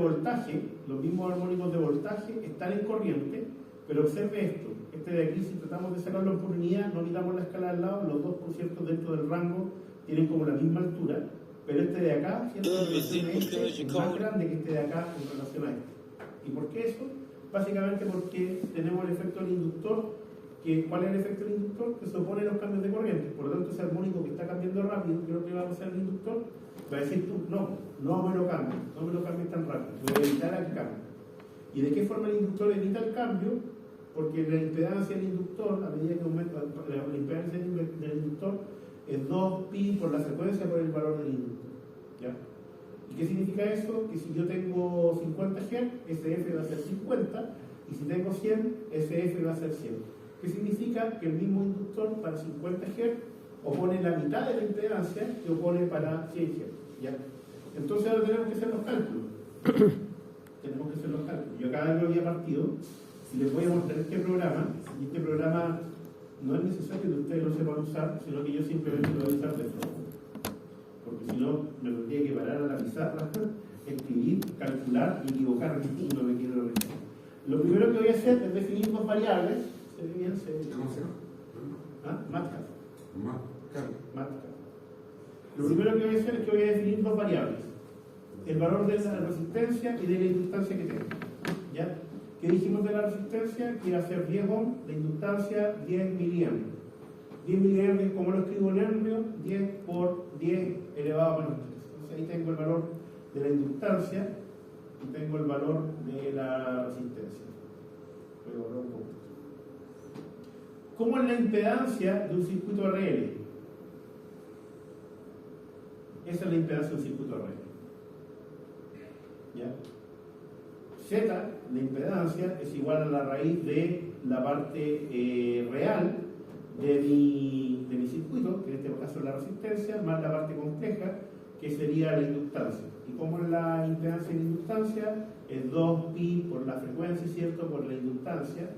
voltaje están en corriente, pero observe esto, este de aquí, si tratamos de sacarlo por unidad, no miramos la escala al lado, los dos, por cierto, dentro del rango tienen como la misma altura, pero este de acá, ¿cierto? Es más grande que este de acá en relación a este. ¿Y por qué eso? Básicamente porque tenemos el efecto del inductor. ¿Cuál es el efecto del inductor? Que se opone a los cambios de corriente. Por lo tanto, ese armónico que está cambiando rápido, que es lo que va a hacer el inductor, va a decir tú, no me lo cambies tan rápido, voy a evitar el cambio. ¿Y de qué forma el inductor evita el cambio? Porque la impedancia del inductor, a medida que aumenta la impedancia del inductor, es 2pi por la frecuencia por el valor del inductor. ¿Ya? ¿Y qué significa eso? Que si yo tengo 50 Hz, SF va a ser 50, y si tengo 100, SF va a ser 100. ¿Qué significa? Que el mismo inductor para 50 Hz opone la mitad de la impedancia que opone para 100 Hz. ¿Ya? Entonces ahora tenemos que hacer los cálculos. Yo acá lo había partido y les voy a mostrar este programa. Y este programa no es necesario que ustedes lo sepan usar, sino que yo simplemente lo voy a usar de flojo. Porque si no, me tendría que parar a la pizarra, escribir, calcular y equivocarme y no me quiero meter. Lo primero que voy a hacer es definir dos variables. ¿Se ve bien? ¿Cómo se llama? ¿Ah? MATLAB. MATLAB. Lo primero que voy a hacer es que voy a definir dos variables. El valor de la resistencia y de la inductancia que tengo. ¿Ya? ¿Qué dijimos de la resistencia? Que iba a ser 10 ohms, la inductancia 10 miliamperes. 10 miliamperes, como lo escribo en amplio, 10 por 10 elevado a menos 3. Entonces ahí tengo el valor de la inductancia y tengo el valor de la resistencia. Voy a borrar un poco. ¿Cómo es la impedancia de un circuito RL? Esa es la impedancia de un circuito RL. ¿Ya? Z, la impedancia, es igual a la raíz de la parte real de mi circuito, que en este caso es la resistencia, más la parte compleja, que sería la inductancia. ¿Y cómo es la impedancia y la inductancia? Es 2pi por la frecuencia, ¿cierto? Por la inductancia,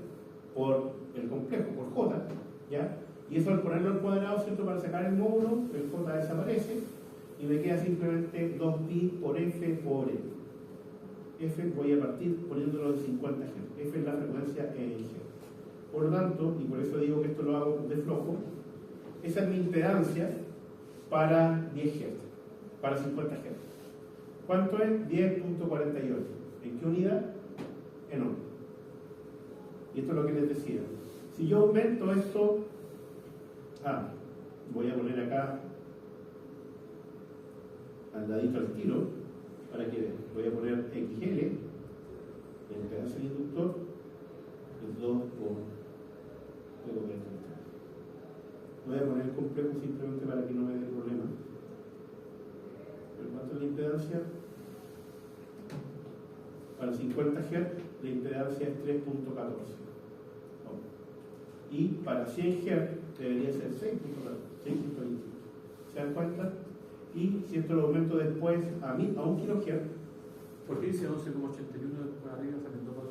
por el complejo, por J, ¿ya? Y eso al ponerlo al cuadrado, ¿cierto? Para sacar el módulo, el J desaparece y me queda simplemente 2pi por F por E. F voy a partir poniéndolo de 50 Hz. F es la frecuencia en Hz. Por lo tanto, y por eso digo que esto lo hago de flojo, esa es mi impedancia para 10 Hz, para 50 Hz. ¿Cuánto es? 10.48. ¿En qué unidad? En ohms. Y esto es lo que les decía. Si yo aumento esto, voy a poner acá al ladito al tiro, para que vean. Voy a poner XL, el impedancia del inductor, es 2 por. Voy a poner el complejo simplemente para que no me dé problema. ¿Cuánto es la impedancia? Para 50 Hz, la impedancia es 3.14. Y para 100 Hz debería ser 6.21. ¿Se dan cuenta? Y si esto lo aumento después a 1 kHz. ¿Por qué dice 11,81 después arriba saliendo para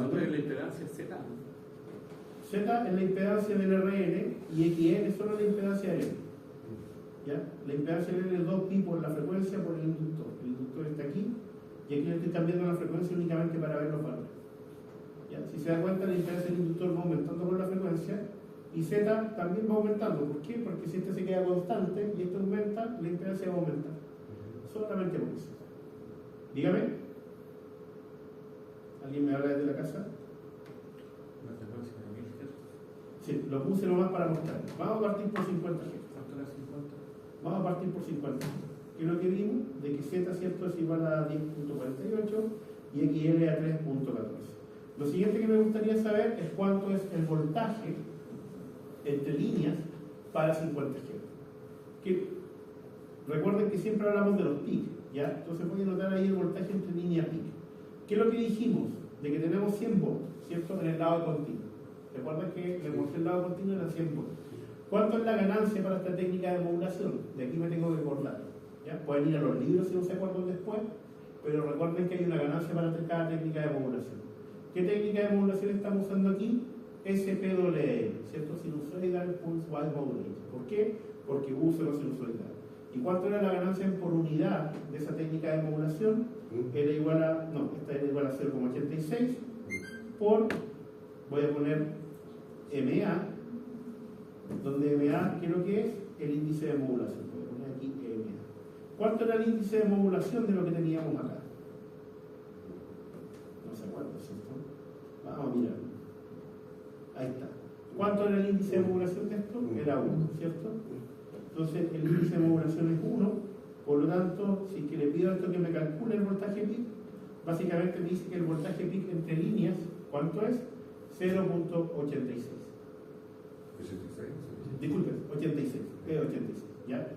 arriba? La impedancia Z, ¿no? Z es la impedancia del RL y XL es solo la impedancia del L. ¿Ya? La impedancia del L es 2pi por la frecuencia por el inductor. El inductor está aquí y aquí le estoy cambiando la frecuencia únicamente para ver los valores. ¿Ya? Si se da cuenta, la impedancia del inductor va aumentando por la frecuencia y Z también va aumentando. ¿Por qué? Porque si este se queda constante y este aumenta, la impedancia va a aumentar. Solamente por eso. Dígame. ¿Alguien me habla desde la casa? La frecuencia de 1000 Hz. Sí, lo puse nomás para mostrar. Vamos a partir por 50 Hz. ¿Cuánto era 50? Vamos a partir por 50 Hz. ¿Qué es lo que vimos? De que Z, ¿cierto?, es igual a 10.48 y XL a 3.14. Lo siguiente que me gustaría saber es cuánto es el voltaje entre líneas para 50 Hz. Recuerden que siempre hablamos de los PIC, ¿ya? Entonces voy a anotar ahí el voltaje entre líneas PIC. ¿Qué es lo que dijimos? De que tenemos 100 volts, ¿cierto?, en el lado continuo. ¿Recuerdan que le mostré el lado continuo era 100 volts? ¿Cuánto es la ganancia para esta técnica de modulación? De aquí me tengo que acordar, ¿ya? Pueden ir a los libros si no se acuerdan después, pero recuerden que hay una ganancia para cada técnica de modulación. ¿Qué técnica de modulación estamos usando aquí? SPWM, ¿cierto? Sinusoidal Pulse Wave Modulation. ¿Por qué? Porque uso la sinusoidal. ¿Y cuánto era la ganancia por unidad de esa técnica de modulación? Era igual a, no, esta era igual a 0,86 por, voy a poner MA, donde MA, ¿qué es lo que es? El índice de modulación. Voy a poner aquí MA. ¿Cuánto era el índice de modulación de lo que teníamos acá? No se acuerda, ¿cierto? Vamos a mirar. Ahí está. ¿Cuánto era el índice de modulación de esto? Era 1, ¿cierto? Entonces el índice de modulación es 1, por lo tanto, si es que le pido a esto que me calcule el voltaje PIC, básicamente me dice que el voltaje PIC entre líneas, ¿cuánto es? 0.86. Disculpen, 86, es 86, ¿ya?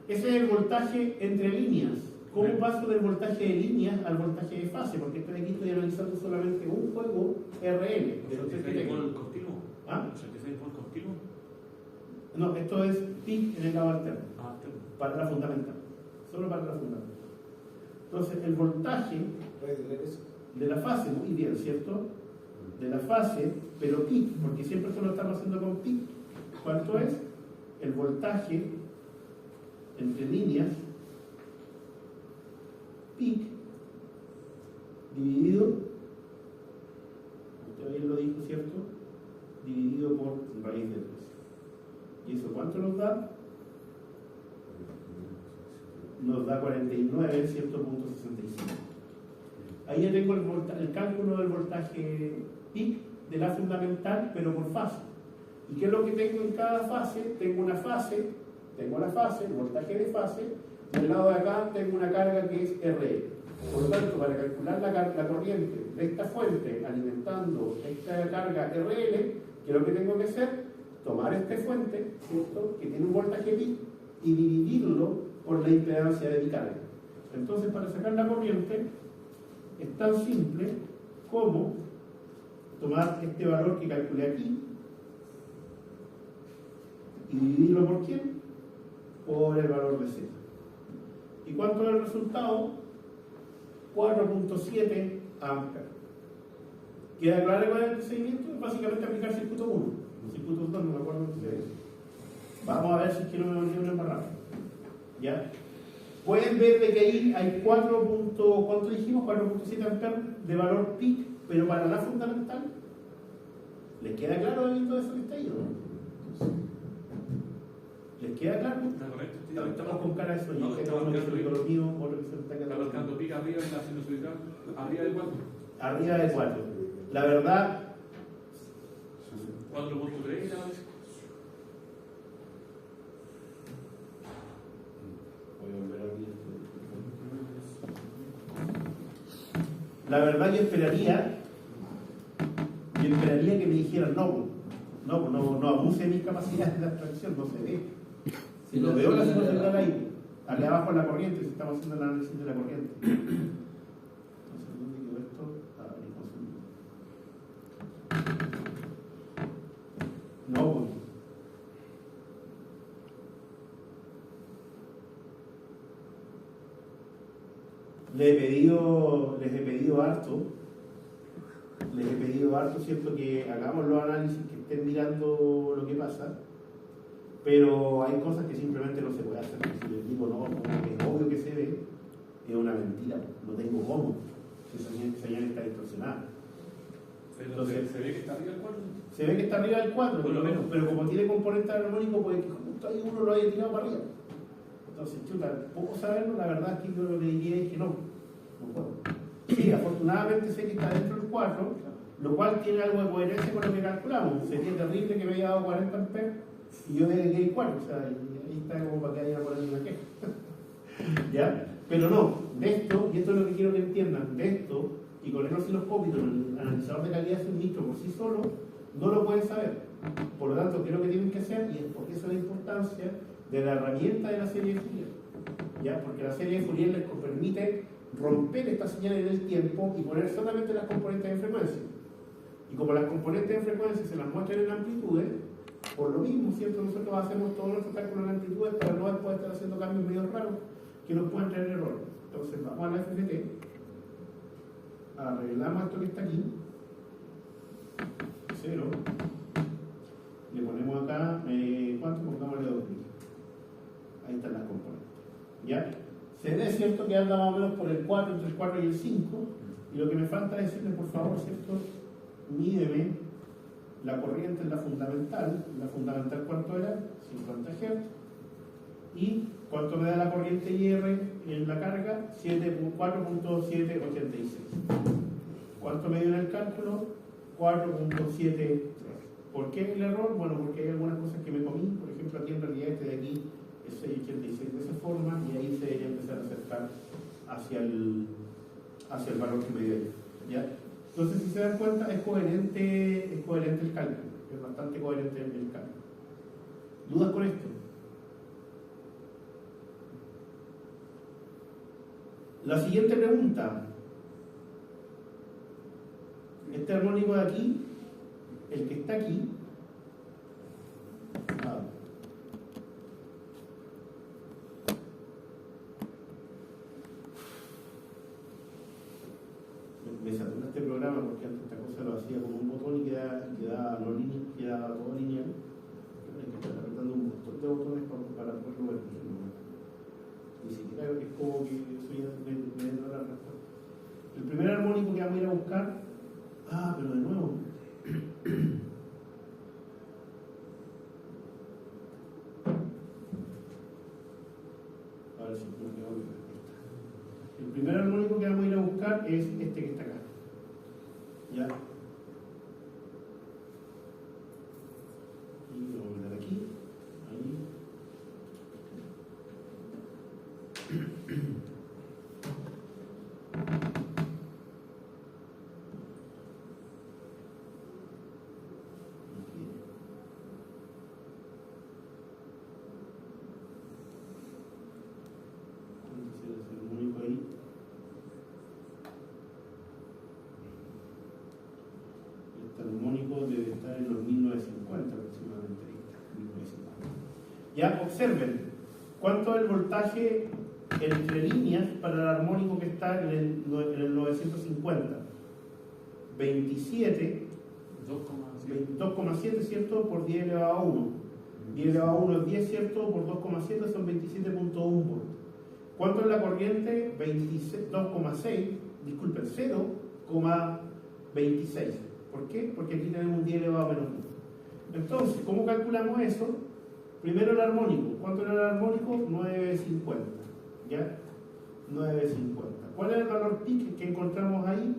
Ese es el voltaje entre líneas. ¿Cómo paso del voltaje de líneas al voltaje de fase? Porque aquí estoy analizando solamente un juego RL. ¿86 por continuo? ¿Ah? ¿86 por continuo? No, esto es PIC en el lado alterno. Ah, alterno. Para la fundamental. Solo para la fundamental. Entonces, el voltaje de la fase, muy bien, ¿cierto? De la fase, pero PIC, porque siempre esto lo estamos haciendo con PIC. ¿Cuánto es? El voltaje entre líneas PIC dividido, usted bien lo dijo, ¿cierto? Dividido por raíz de 3. ¿Y eso cuánto nos da? Nos da 49, ¿cierto? Punto 65. Ahí ya tengo el cálculo del voltaje PIC de la fundamental, pero por fase. ¿Y qué es lo que tengo en cada fase? Tengo una fase, tengo la fase, el voltaje de fase, y al lado de acá tengo una carga que es RL. Por lo tanto, para calcular la corriente de esta fuente alimentando esta carga RL, ¿qué es lo que tengo que hacer? Tomar esta fuente, ¿cierto?, que tiene un voltaje PIC, y dividirlo por la impedancia de mi carga. Entonces, para sacar la corriente, es tan simple como tomar este valor que calculé aquí y dividirlo por ¿quién? Por el valor de Z. ¿Y cuánto es el resultado? 4.7 amperes. ¿Queda claro cuál es el procedimiento? Es básicamente aplicar circuito 1. Circuito 2 no me acuerdo qué es. Vamos a ver si es que no me olvido una embarrada. ¿Ya? Pueden ver de que ahí hay 4. ¿Cuánto dijimos? 4.7 amperes de valor PIC, pero para la fundamental. ¿Les queda claro viendo eso que está ahí, no? ¿Les queda claro? Está correcto. Estamos con cara de sueño. No, Que estamos no marcando lo mío o lo que se está Está marcando pica arriba en la sinusoidal, arriba del 4. arriba de 4. La verdad, 4.3 era. voy a volver a abrir esto. La verdad yo esperaría que me dijeran no abuse de mis capacidades de abstracción, no se ve. Si lo veo la sinusoidal ahí, darle abajo en la corriente, si estamos haciendo el análisis de la corriente. Entonces, ¿dónde quedó esto? No, pues. Les he pedido harto, ¿cierto? Que hagamos los análisis, que estén mirando lo que pasa, pero hay cosas que simplemente no se puede hacer. Si les digo no, como que es obvio que se ve, es una mentira, no tengo cómo, esa señal está distorsionada. Entonces, ¿se ve que está arriba del 4? Se ve que está arriba del 4, Por lo menos. pero como tiene componente armónico, pues que justo ahí uno lo haya tirado para arriba. Entonces, chuta, ¿puedo saberlo? La verdad es que yo lo que diría es que no puedo. Sí, afortunadamente sé que está dentro del 4, lo cual tiene algo de coherencia con lo que calculamos. Sería terrible que me haya dado 40 amperes y yo dediqué 4, o sea, ahí está como para que haya por ahí una queja. ¿Ya? Pero no, de esto, y esto es lo que quiero que entiendan, de esto, y con el osciloscópio, el analizador de calidad de suministro por sí solo, no lo pueden saber. Por lo tanto, ¿qué es lo que tienen que hacer? Y es porque esa es la importancia de la herramienta de la serie de Fourier. ¿Ya? Porque la serie de Fourier les permite romper esta señal en el tiempo y poner solamente las componentes de frecuencia. Y como las componentes de frecuencia se las muestran en amplitudes, por lo mismo, ¿cierto? Nosotros hacemos todos nuestros cálculos en amplitudes para no después estar haciendo cambios medio raros que nos pueden traer errores. Entonces vamos a la FFT, arreglamos esto que está aquí, 0, le ponemos acá, ¿cuánto? Pongámosle 2000. Ahí están las componentes. ¿Ya? Se ve, ¿cierto?, que anda más o menos por el 4, entre el 4 y el 5, y lo que me falta es decirle, por favor, ¿cierto?, mídeme la corriente en la fundamental ¿cuánto era? 50 Hz, y ¿cuánto me da la corriente IR en la carga? 4.786. ¿Cuánto me dio en el cálculo? 4.73. ¿Por qué el error? Bueno, porque hay algunas cosas que me comí. Por ejemplo, aquí en realidad este de aquí es 686 de esa forma, y ahí se debería empezar a acercar hacia el valor que me dio. ¿Ya? Entonces, si se dan cuenta, es coherente el cálculo. Es bastante coherente el cálculo. ¿Dudas con esto? La siguiente pregunta. Este armónico de aquí, el que está aquí, me satura este programa porque antes esta cosa lo hacía con un botón y quedaba todo lineal. Hay que estar apretando un montón de botones para poderlo ver. Ni siquiera es como que eso ya me da la respuesta. El primer armónico que vamos a ir a buscar, pero de nuevo. A ver si me quedo bien. El primer armónico que vamos a ir a buscar es este que está acá. ¿Ya? Y lo vamos a meter aquí. Ahí. Debe estar en los 1950 aproximadamente. 1950. Ya observen cuánto es el voltaje entre líneas para el armónico que está en el 950. 27, 2,7, ¿cierto? Por 10 elevado a 1. 10 elevado a 1 es 10, ¿cierto? Por 2,7 son 27.1 volts. ¿Cuánto es la corriente? 2,6, disculpen, 0,26. ¿Por qué? Porque aquí tenemos un 10 elevado a menos 1. Entonces, ¿cómo calculamos eso? Primero el armónico. ¿Cuánto era el armónico? 9,50. ¿Ya? 9,50. ¿Cuál es el valor peak que encontramos ahí?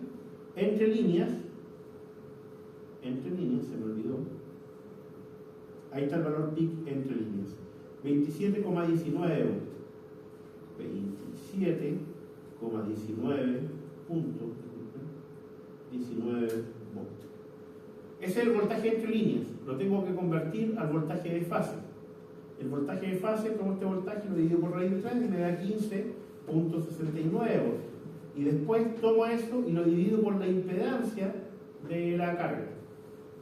Entre líneas, se me olvidó. Ahí está el valor peak entre líneas. 27,19 volts. 27,19 puntos. 19 volts. Ese es el voltaje entre líneas. Lo tengo que convertir al voltaje de fase. El voltaje de fase, tomo este voltaje, lo divido por raíz de 3 y me da 15.69 volts. Y después tomo eso y lo divido por la impedancia de la carga.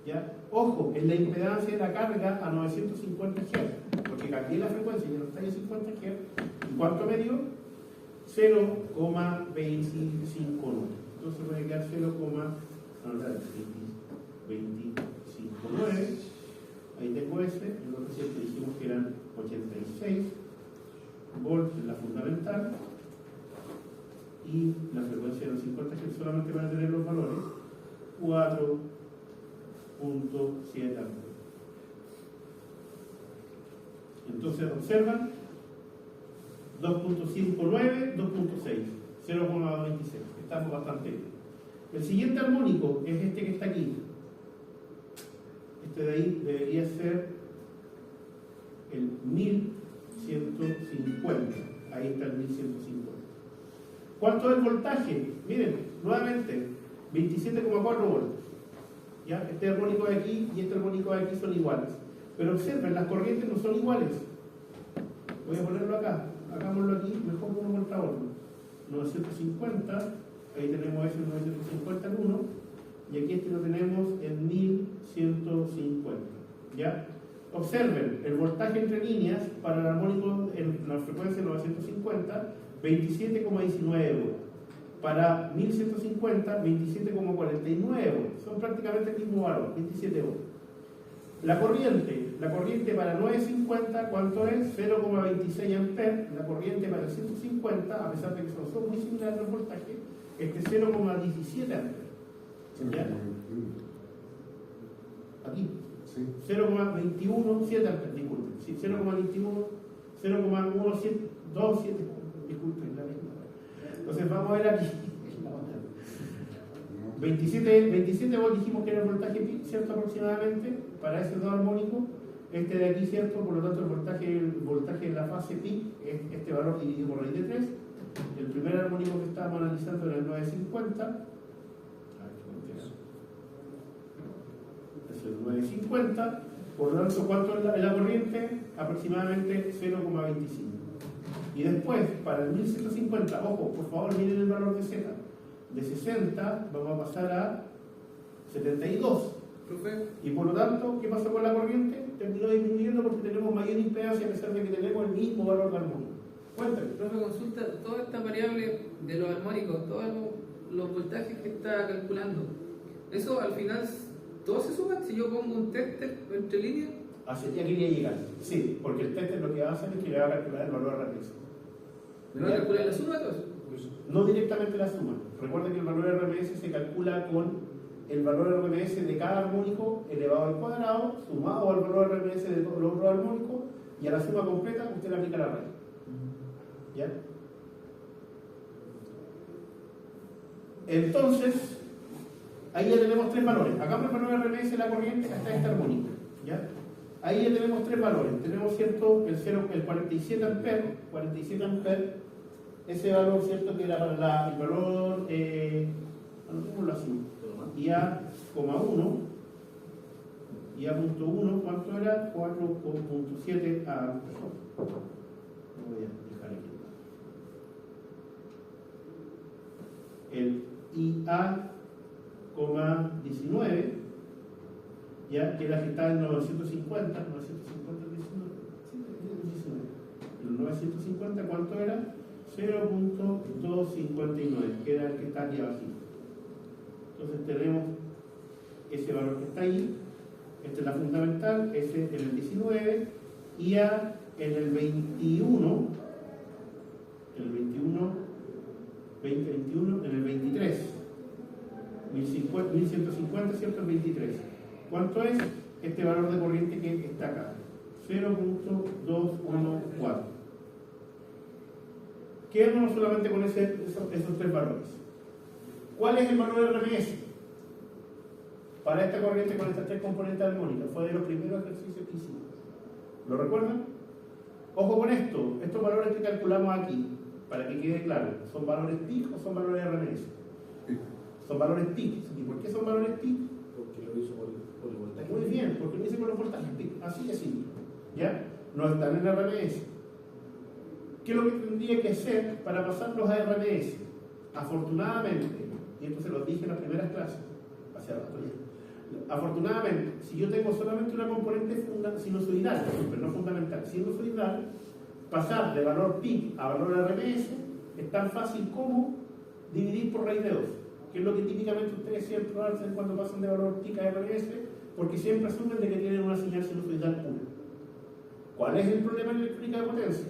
¿Ya? Ojo, es la impedancia de la carga a 950 Hz, porque cambié la frecuencia y no está en 50 Hz. ¿Y cuánto me dio? 0,259. Entonces voy a quedar 0,259. Ahí tengo ese. En lo reciente dijimos que eran 86 volts en la fundamental. Y la frecuencia de los 50 Hz solamente van a tener los valores 4.7 amperes. Entonces observan 2.59, 2.6, 0,26. Estamos bastante bien. El siguiente armónico es este que está aquí. Este de ahí debería ser el 1150. Ahí está el 1150. ¿Cuánto es el voltaje? Miren, nuevamente, 27,4 volts. ¿Ya? Este armónico de aquí y este armónico de aquí son iguales. Pero observen, las corrientes no son iguales. Voy a ponerlo acá. Hagámoslo aquí, mejor uno contra otro. 950, ahí tenemos ese 950 en 1, y aquí este lo tenemos en 1150. ¿Ya? Observen, el voltaje entre líneas para el armónico en la frecuencia 950, 27,19 volts. Para 1150, 27,49 volts. Son prácticamente el mismo valor, 27 volts. La corriente para 950, ¿cuánto es? 0,26 amperes. La corriente para el 150, a pesar de que son muy similares los voltajes, este es 0,17 amperes. ¿Ya? Aquí. Sí. 0,217 amperes, disculpen. Sí, 0,21, 0,127, disculpen la misma. Entonces vamos a ver aquí. 27 volts dijimos que era el voltaje peak, ¿cierto? Aproximadamente, para esos dos armónicos. Este de aquí, ¿cierto? Por lo tanto, el voltaje en la fase peak es este valor dividido por raíz de 3. El primer armónico que estábamos analizando era el 950. Es el 950. Por lo tanto, ¿cuánto es la corriente? Aproximadamente 0,25. Y después, para el 1150, ojo, por favor, miren el valor de Z. De 60 vamos a pasar a 72. Profe, Y por lo tanto, ¿qué pasó con la corriente? Terminó disminuyendo porque tenemos mayor impedancia a pesar de que tenemos el mismo valor de armónico. Cuéntame. Profe, consulta toda esta variable de los armónicos, todos los voltajes que está calculando. Eso al final, ¿todos se suman? Si yo pongo un tester entre líneas. Así ya quería llegar. Sí, porque el tester lo que va a hacer es que le va a calcular el valor RMS. ¿Me va a calcular la suma de todo eso? No directamente la suma. Recuerden que el valor RMS se calcula con el valor RMS de cada armónico elevado al cuadrado, sumado al valor RMS de todos los otros armónicos, y a la suma completa usted le aplica la raíz. ¿Ya? Entonces, ahí ya tenemos tres valores. Hagamos el valor RMS de la corriente hasta este armónico. ¿Ya? Ahí ya tenemos tres valores. Tenemos, ¿cierto?, el 47 amperes, ese valor, ¿cierto?, que era para el valor, anotémoslo así, IA,1, IA.1, ¿cuánto era? 4,7 a... Lo voy a dejar aquí. El IA,19, ya, que era que está en 950, 19. El 950, ¿cuánto era? 0.259, que era el que está aquí abajo. Entonces tenemos ese valor que está ahí, esta es la fundamental, ese en el 19, y ya en el 21, en el 23, 1150, ¿cierto? El 23. ¿Cuánto es este valor de corriente que está acá? 0.214. Quedémonos solamente con esos tres valores. ¿Cuál es el valor de RMS? Para esta corriente con estas tres componentes armónicas. Fue de los primeros ejercicios que hicimos. ¿Lo recuerdan? Ojo con esto. Estos valores que calculamos aquí, para que quede claro, ¿son valores PIC o son valores RMS? Son valores PIC. ¿Y por qué son valores PIC? Porque lo hizo por el voltaje. Muy bien, porque lo hice por los voltajes PIC. Así de simple. ¿Ya? No están en RMS. ¿Qué es lo que tendría que hacer para pasarlos a RMS? Afortunadamente, y esto se los dije en las primeras clases, hacia rato ya. Afortunadamente, si yo tengo solamente una componente sinusoidal, pero no fundamental, sinusoidal, pasar de valor PIC a valor RMS es tan fácil como dividir por raíz de 2, que es lo que típicamente ustedes siempre hacen cuando pasan de valor PIC a RMS, porque siempre asumen de que tienen una señal sinusoidal pura. ¿Cuál es el problema en la eléctrica de potencia?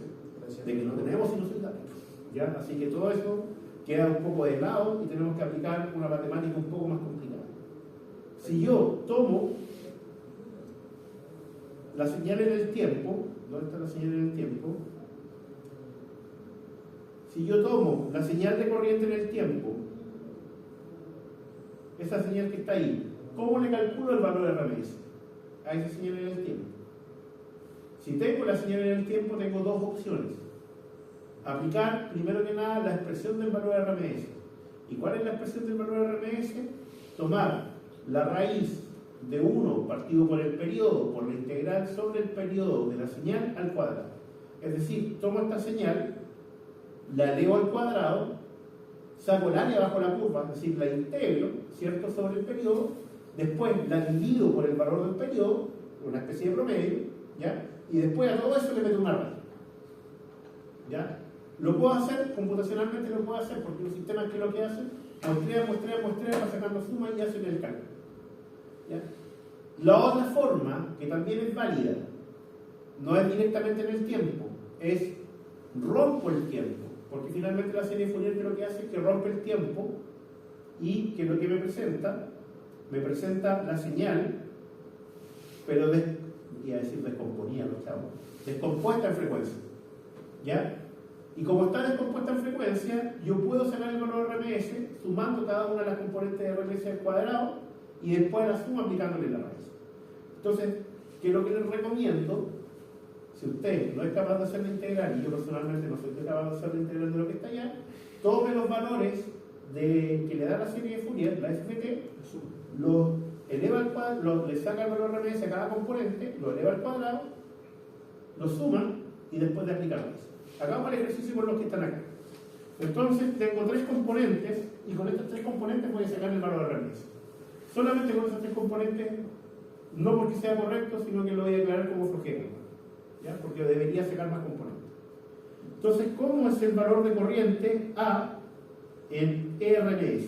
De que no tenemos sinusoidal. ¿Ya? Así que todo eso queda un poco de lado y tenemos que aplicar una matemática un poco más complicada. Si yo tomo la señal en el tiempo, ¿dónde está la señal en el tiempo? si yo tomo la señal de corriente en el tiempo, esa señal que está ahí, ¿cómo le calculo el valor de RMS a esa señal en el tiempo? Si tengo la señal en el tiempo, tengo dos opciones. Aplicar, primero que nada, la expresión del valor de RMS. ¿Y cuál es la expresión del valor de RMS? Tomar la raíz de 1 partido por el periodo, por la integral sobre el periodo de la señal al cuadrado. Es decir, tomo esta señal, la elevo al cuadrado, saco el área bajo la curva, es decir, la integro, ¿cierto?, sobre el periodo, después la divido por el valor del periodo, una especie de promedio, ¿ya? Y después a todo eso le meto una raíz. ¿Ya? Lo puedo hacer, computacionalmente lo puedo hacer, porque los sistemas que lo que hacen, muestrea, va sacando suma y hacen el cálculo. ¿Ya? La otra forma, que también es válida, no es directamente en el tiempo, es rompo el tiempo, porque finalmente la serie Fourier lo que hace es que rompe el tiempo y que lo que me presenta la señal, pero iba a decir descomponía los chavos, descompuesta en frecuencia. ¿Ya? Y como está descompuesta en frecuencia, yo puedo sacar el valor de RMS sumando cada una de las componentes de RMS al cuadrado y después la suma aplicándole la raíz. Entonces, ¿qué es lo que les recomiendo? Si usted no es capaz de hacer la integral, y yo personalmente no soy capaz de hacer la integral de lo que está allá, tome los valores que le da la serie de Fourier, la FFT, los eleva al cuadrado, le saca el valor de RMS a cada componente, lo eleva al cuadrado, lo suma y después de aplicar la raíz. Hagamos el ejercicio con los que están acá. Entonces, tengo 3 componentes y con estos 3 componentes voy a sacar el valor de RMS. Solamente con esos 3 componentes, no porque sea correcto, sino que lo voy a declarar como flojera, ¿ya? Porque debería sacar más componentes. Entonces, ¿cómo es el valor de corriente A en RMS?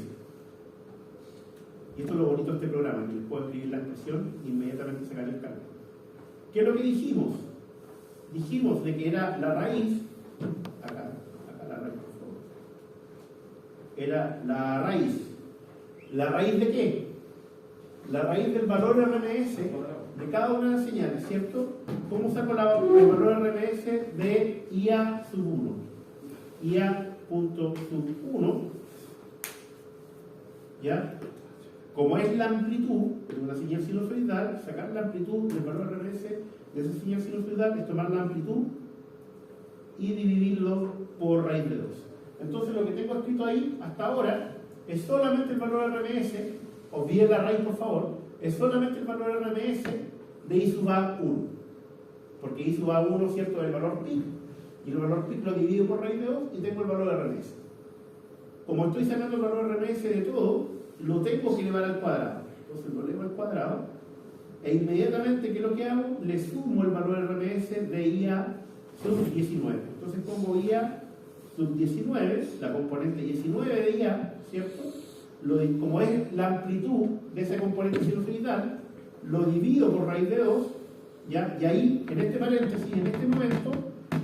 Y esto es lo bonito de este programa, que les puedo escribir la expresión e inmediatamente sacar el cálculo. ¿Qué es lo que dijimos? Dijimos de que era la raíz, acá la raíz, por favor. Era la raíz. ¿La raíz de qué? La raíz del valor RMS de cada una de las señales, ¿cierto? ¿Cómo saco el valor RMS de IA sub 1? IA.sub 1, ¿ya? Como es la amplitud de una señal sinusoidal, sacar la amplitud del valor RMS de esa señal sinusoidal es tomar la amplitud y dividirlo por raíz de 2. Entonces lo que tengo escrito ahí hasta ahora es solamente el valor RMS, olviden la raíz por favor, es solamente el valor RMS de I sub A1. Porque I sub A1, ¿cierto?, es el valor pi, y el valor pi lo divido por raíz de 2 y tengo el valor de RMS. Como estoy sacando el valor RMS de todo, lo tengo que elevar al cuadrado. Entonces lo elevo al cuadrado e inmediatamente, ¿qué es lo que hago? Le sumo el valor RMS de IA sub 19. Entonces pongo IA sub 19, la componente 19 de IA, ¿cierto? Como es la amplitud de esa componente sinusoidal, lo divido por raíz de 2, ¿ya? Y ahí, en este paréntesis, en este momento,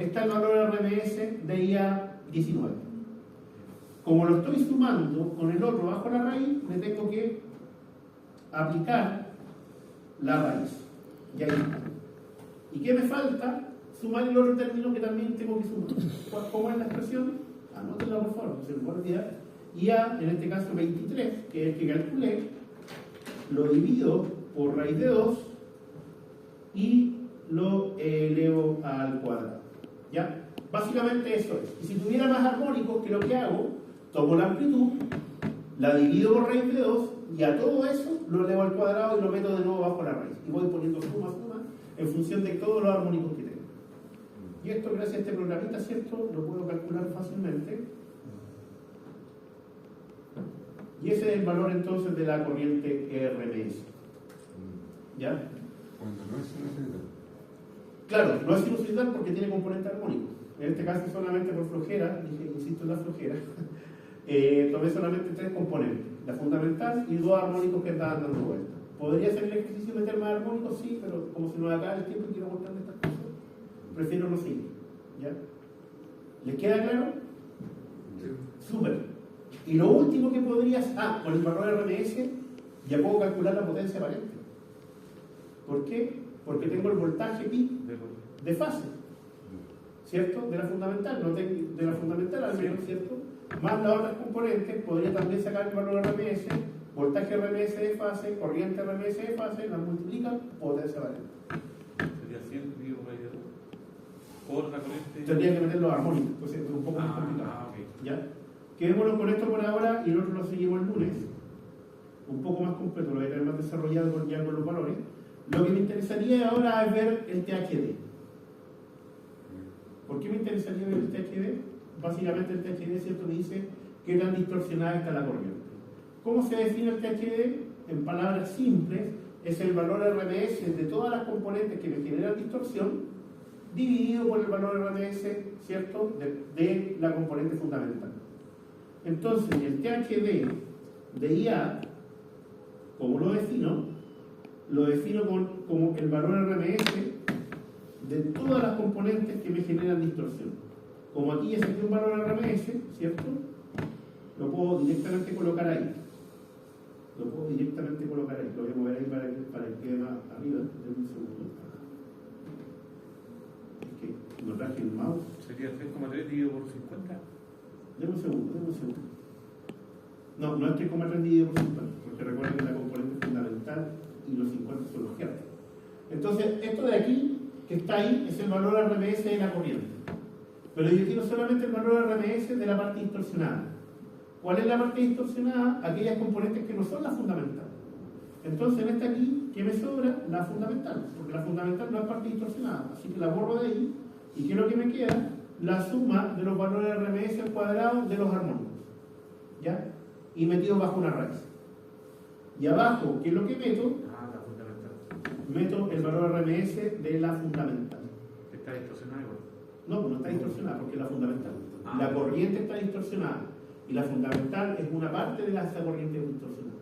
está el valor RMS de IA 19. Como lo estoy sumando con el otro bajo la raíz, le tengo que aplicar la raíz. Y ahí está. ¿Y qué me falta? Sumar el otro término que también tengo que sumar. ¿Cómo es la expresión? Anótenla por favor, no se me puede olvidar. IA, en este caso 23, que es el que calculé, lo divido por raíz de 2 y lo elevo al cuadrado. ¿Ya? Básicamente eso es. Y si tuviera más armónicos, que lo que hago, tomo la amplitud, la divido por raíz de 2 y a todo eso lo elevo al cuadrado y lo meto de nuevo bajo la raíz. Y voy poniendo suma en función de todos los armónicos que tengo. Y esto, gracias a este programita, ¿cierto?, lo puedo calcular fácilmente. Y ese es el valor entonces de la corriente RMS. ¿Ya? Cuando no es sinusoidal. Claro, no es sinusoidal porque tiene componente armónico. En este caso solamente por flojera, dije, insisto en la flojera, tomé solamente 3 componentes, la fundamental y 2 armónicos que estaban dando vuelta. ¿Podría hacer el ejercicio de meter más armónicos? Sí, pero como se nos acaba el tiempo y quiero mostrarles estas cosas, prefiero no seguir. ¿Ya? ¿Les queda claro? Sí. Súper. Y lo último que podrías... con el valor RMS ya puedo calcular la potencia aparente. ¿Por qué? Porque tengo el voltaje pi de fase. ¿cierto? De la fundamental, de la fundamental al menos, ¿cierto? Más las otras componentes, podría también sacar el valor RMS, voltaje RMS de fase, corriente RMS de fase, las multiplican, potencia variable. Sería 100 dividido por ahí de 2. Por la corriente. Tendría que meter los armónicos, entonces es un poco más complicado. Ok. ¿Ya? Quedémonos con esto por ahora y el otro lo seguimos el lunes. Un poco más completo, lo voy a tener más desarrollado ya con los valores. Lo que me interesaría ahora es ver el THD. ¿Por qué me interesaría ver el THD? Básicamente el THD, ¿cierto?, me dice qué tan distorsionada está la corriente. ¿Cómo se define el THD? En palabras simples, es el valor RMS de todas las componentes que me generan distorsión dividido por el valor RMS, ¿cierto?, de la componente fundamental. Entonces, el THD de IA, ¿cómo lo defino? Lo defino como el valor RMS de todas las componentes que me generan distorsión. Como aquí ya saqué un valor RMS, ¿cierto? Lo puedo directamente colocar ahí. Lo voy a mover ahí para que quede más arriba. Denme un segundo. Es que no traje el mouse. Sería 3,3 dividido por 50. Denme un segundo. No es 3,3 dividido por 50, porque recuerden que la componente fundamental y los 50 son los hercios. Entonces, esto de aquí, que está ahí, es el valor RMS de la corriente. Pero yo quiero solamente el valor RMS de la parte distorsionada. ¿Cuál es la parte distorsionada? Aquellas componentes que no son la fundamental. Entonces, en esta aquí, ¿qué me sobra? La fundamental, porque la fundamental no es parte distorsionada. Así que la borro de ahí. ¿Y qué es lo que me queda? La suma de los valores RMS al cuadrado de los armónicos. ¿Ya? Y metido bajo una raíz. Y abajo, ¿qué es lo que meto? La fundamental. Meto el valor RMS de la fundamental. Está distorsionada igual. No está distorsionada porque es la fundamental. La corriente está distorsionada y la fundamental es una parte de esa corriente distorsionada.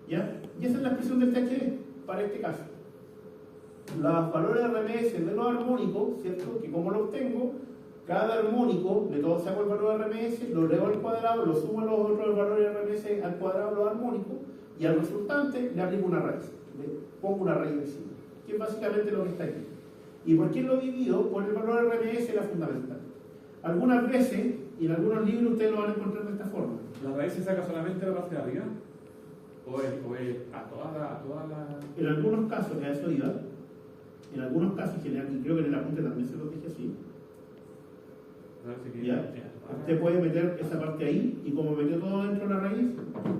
¿Ya? Y esa es la expresión del THD para este caso. Los valores RMS de los armónicos, ¿cierto? Que como lo obtengo, cada armónico, de todo saco el valor RMS, lo elevo al cuadrado, lo sumo a los otros valores RMS al cuadrado de los armónicos y al resultante le aplico una raíz. Le pongo una raíz encima, que es básicamente lo que está aquí. ¿Y por qué lo divido? Por el valor RMS de la fundamental. Algunas veces, y en algunos libros ustedes lo van a encontrar de esta forma. ¿La raíz se saca solamente la parte de arriba? ¿O es a toda la...? En algunos casos, a eso iba, en algunos casos, y creo que en el apunte también se lo dije así, ¿ya? Usted puede meter esa parte ahí, y como metió todo dentro de la raíz,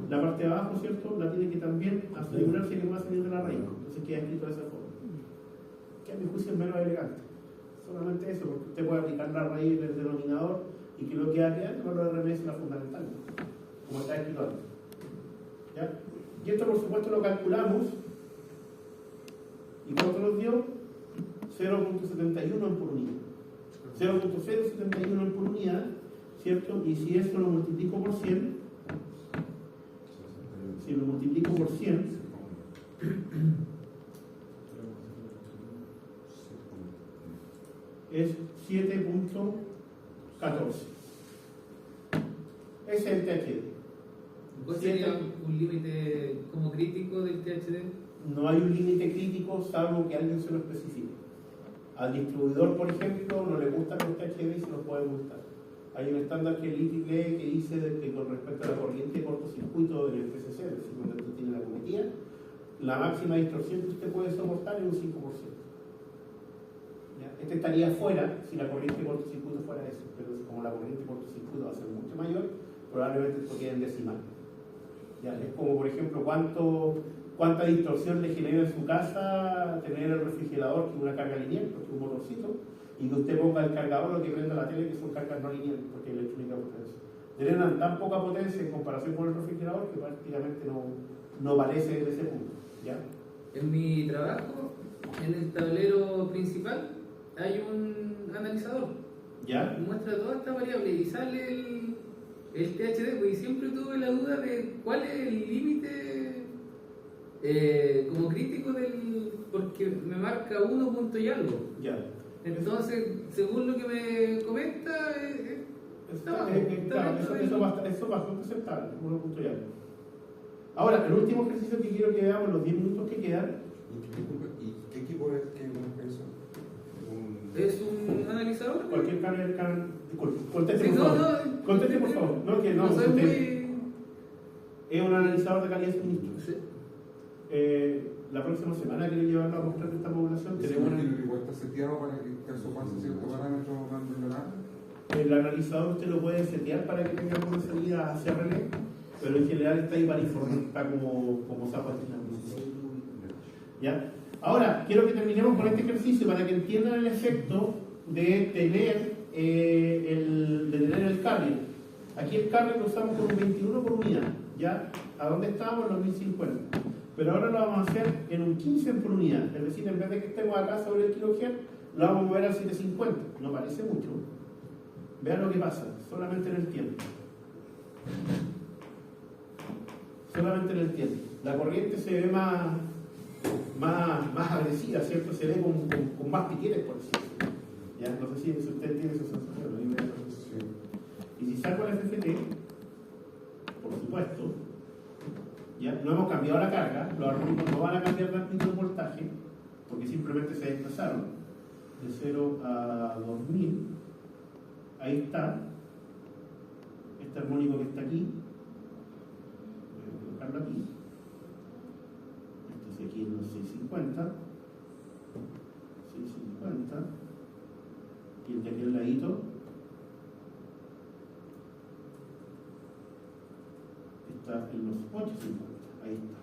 la parte de abajo, ¿cierto?, la tiene que también asegurarse que no va a salir de la raíz. Entonces queda escrito de esa forma. Que a mi juicio es menos elegante. Solamente eso, porque usted puede aplicar la raíz del denominador y que lo que va a quedar es el valor de RMS en la fundamental, como está escrito antes. ¿Ya? Y esto, por supuesto, lo calculamos. ¿Y cuánto nos dio? 0.71 en por unidad. 0.071 en por unidad, ¿cierto? Y si eso lo multiplico por 100, si lo multiplico por 100, es 7.14. Ese es el THD. ¿Cuál sería un límite como crítico del THD? No hay un límite crítico salvo que alguien se lo especifique. Al distribuidor, por ejemplo, no le gusta el THD y se lo puede gustar. Hay un estándar que el ITIC lee que dice que con respecto a la corriente de cortocircuito en el PCC, es decir, cuando usted tiene la cometida, la máxima distorsión que usted puede soportar es un 5%. ¿Ya? Este estaría fuera si la corriente de cortocircuito fuera eso, pero como la corriente de cortocircuito va a ser mucho mayor, probablemente esto quede en decimal. ¿Ya? Es como, por ejemplo, cuánta distorsión le genera en su casa tener el refrigerador que es una carga lineal, porque es un motorcito, y que usted ponga el cargador, lo que prenda la tele, que son cargas no lineales, porque es electrónica potencia. Generan tan poca potencia en comparación con el refrigerador que prácticamente no parece en ese punto. ¿Ya? En mi trabajo, en el tablero principal, hay un analizador. ¿Ya? Muestra toda esta variable y sale el THD, porque siempre tuve la duda de cuál es el límite como crítico porque me marca 1 punto y algo. Ya. Entonces, según lo que me comenta, Claro, eso es bastante aceptable, 1 punto y algo. Ahora, el último ejercicio que quiero que veamos, los 10 minutos que quedan. Disculpe, ¿y qué equipo es que es eso? ¿Es un analizador? Cualquier carrier can... Conteste, Sí, por no, favor. no. Conteste, por favor. No, que no. soy usted muy. es un analizador de calidad de suministro. Sí. La próxima semana quiero llevarlo a mostrar esta población. Ese Tenemos tiene igual está seteado para que en caso pase cierto parámetro mande la nada. el analizador usted lo puede setear para que tenga una salida hacia relé, pero en general está ahí para informar, está como sapo aquí. ¿Ya? Ahora, quiero que terminemos con este ejercicio para que entiendan el efecto de tener el carrier. Aquí el carrier lo usamos con un 21 por unidad, ¿ya? ¿A dónde estábamos? En los 1050. Pero ahora lo vamos a hacer en un 15 por unidad, es decir, en vez de que estemos acá sobre el kilohertz, lo vamos a mover al 750. No parece mucho. Vean lo que pasa, solamente en el tiempo. Solamente en el tiempo. La corriente se ve más agresiva, ¿cierto? Se ve con más piquetes, por decirlo. ¿Ya? No sé si usted tiene esa sensación. A mí me da esa sensación. Y si saco el FFT, por supuesto, ¿ya? No hemos cambiado la carga, los armónicos no van a cambiar de amplitud de voltaje, porque simplemente se desplazaron de 0 a 2000. Ahí está, este armónico que está aquí, voy a colocarlo aquí, este es aquí en los 650, y el de aquel ladito está en los 850, ahí está.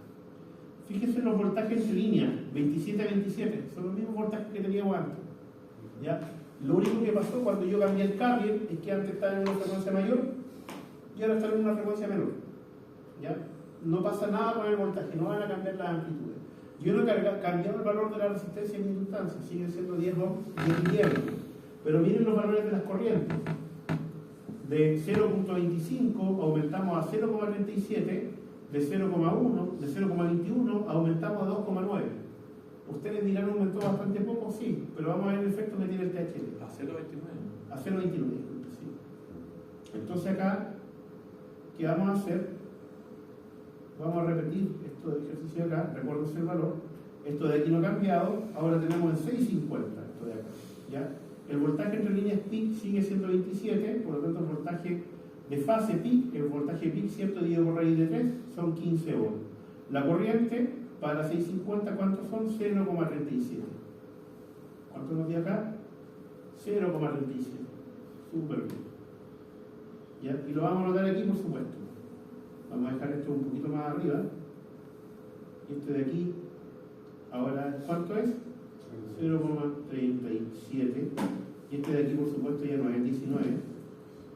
Fíjense en los voltajes en línea, 27-27, son los mismos voltajes que teníamos antes, ¿ya? Lo único que pasó cuando yo cambié el carrier es que antes estaba en una frecuencia mayor y ahora están en una frecuencia menor, ¿ya? No pasa nada con el voltaje, no van a cambiar las amplitudes. Yo no he cambiado el valor de la resistencia en mi instancia, sigue siendo 10 ohms y es invierno. Pero miren los valores de las corrientes. De 0.25 aumentamos a 0.37, de 0.1, de 0.21 aumentamos a 2.9. Ustedes dirán aumentó bastante poco, sí, pero vamos a ver el efecto que tiene el THD. A 0.29. A 0.29, sí. Entonces acá, ¿qué vamos a hacer? Vamos a repetir esto de ejercicio de acá, recuérdense el valor. Esto de aquí no ha cambiado, ahora tenemos el 6.50, esto de acá, ¿ya? El voltaje entre líneas PIC sigue siendo 27, por lo tanto el voltaje de fase PIC, el voltaje PIC, ¿cierto? Dividido por raíz de 3, son 15 ohms. La corriente, para 650, ¿cuántos son? 0,37. ¿Cuánto nos dio acá? 0,37. Súper bien. ¿Ya? Y lo vamos a anotar aquí, por supuesto. Vamos a dejar esto un poquito más arriba. Y este de aquí, ahora, ¿cuánto es? 0,37. Y este de aquí, por supuesto, ya no es el 19,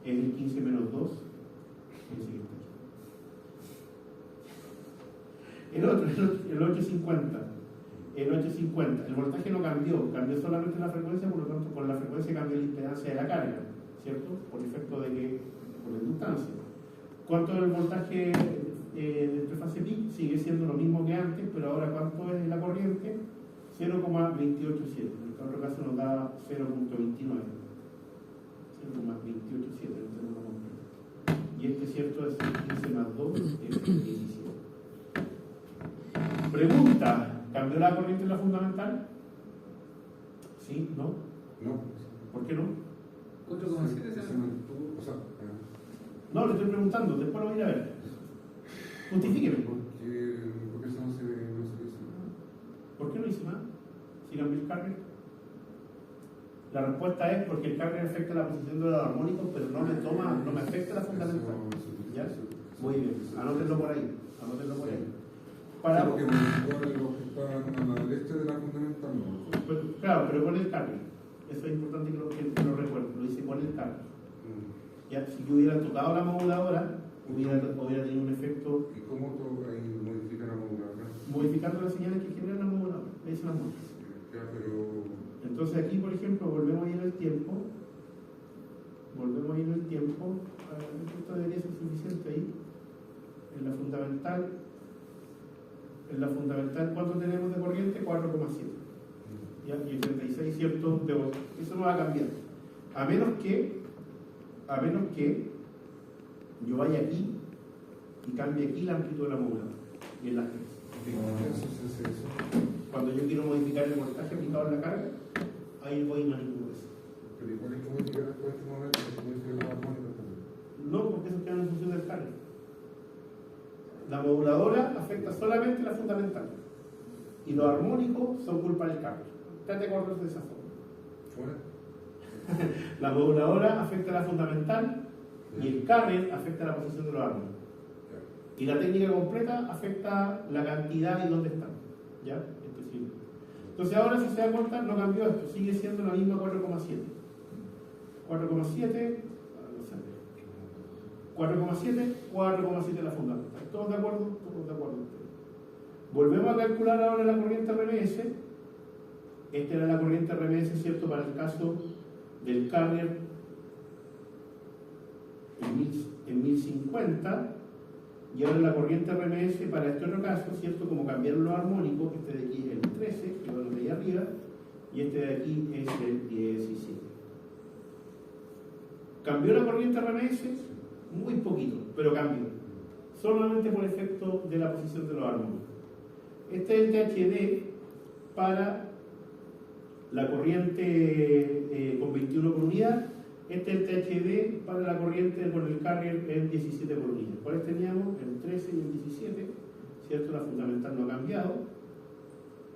es el 15 menos 2. El otro, el 850. El 850. El voltaje no cambió solamente la frecuencia, por lo tanto, con la frecuencia cambió la impedancia de la carga, ¿cierto? Por efecto de que, por la inductancia. ¿Cuánto es el voltaje de fase PIC? Sigue siendo lo mismo que antes, pero ahora ¿cuánto es la corriente? 0,287. En el otro caso nos da 0,29. 0,287. Y este, ¿cierto? Es 15 más 2, es 17. Pregunta, ¿cambió la corriente en la fundamental? ¿Sí? ¿No? No. ¿Por qué no? 4,7 se me... O sea, No, le estoy preguntando, después lo voy a ir a ver. Justifíqueme. porque eso no se dice. ¿Por qué no hice más? Si cambié el carrier. La respuesta es porque el carrier afecta la posición de los armónicos, pero no me afecta la fundamental. ¿Ya? Muy bien, anótenlo por ahí. Para... Sí, porque modificó los que estaban a la derecha de la fundamental, no. Claro, pero con el carrier. Eso es importante que lo recuerden. Lo hice con el carrier. Ya, si yo hubiera tocado la moduladora, hubiera tenido un efecto. ¿Y cómo ahí modifican la moduladora? Modificando las señales que generan la moduladora. Ahí se las muestras. Ya, pero... Entonces aquí, por ejemplo, volvemos a ir al tiempo. A ver, esto debería ser suficiente ahí. En la fundamental, ¿cuánto tenemos de corriente? 4,7. ¿Ya? Y 86, ¿cierto? De voltaje. Eso no va a cambiar. A menos que yo vaya aquí y cambie aquí la amplitud de la moduladora y en las tres. Cuando yo quiero modificar el voltaje aplicado en la carga, ahí voy y manipulo eso. Pero igual hay que modificar después de este momento, hay que modificar los armónicos también. No, porque eso queda en función del carry. La moduladora afecta solamente la fundamental. Y los armónicos son culpa del carry. Trate de acordarse de esa forma. ¿Cómo era? La moduladora afecta la fundamental y el carry afecta la posición de los armónicos. Y la técnica completa afecta la cantidad y dónde están. ¿Ya? Específico. Entonces ahora, si se da cuenta, no cambió esto. Sigue siendo la misma 4,7. 4,7, 4,7 la fundamental. ¿Todos de acuerdo? Todos de acuerdo. Volvemos a calcular ahora la corriente RMS. Esta era la corriente RMS, ¿cierto? Para el caso del carrier en 1050. Y ahora la corriente RMS para este otro caso, ¿cierto? Como cambiaron los armónicos, este de aquí es el 13, que va de ahí arriba, y este de aquí es el 17. ¿Cambió la corriente RMS? Muy poquito, pero cambió. Solamente por efecto de la posición de los armónicos. Este es el THD para la corriente con 21 por unidad. Este es el THD para la corriente con el carrier en 17 por unidad. ¿Cuáles teníamos? El 13 y el 17, ¿cierto? La fundamental no ha cambiado.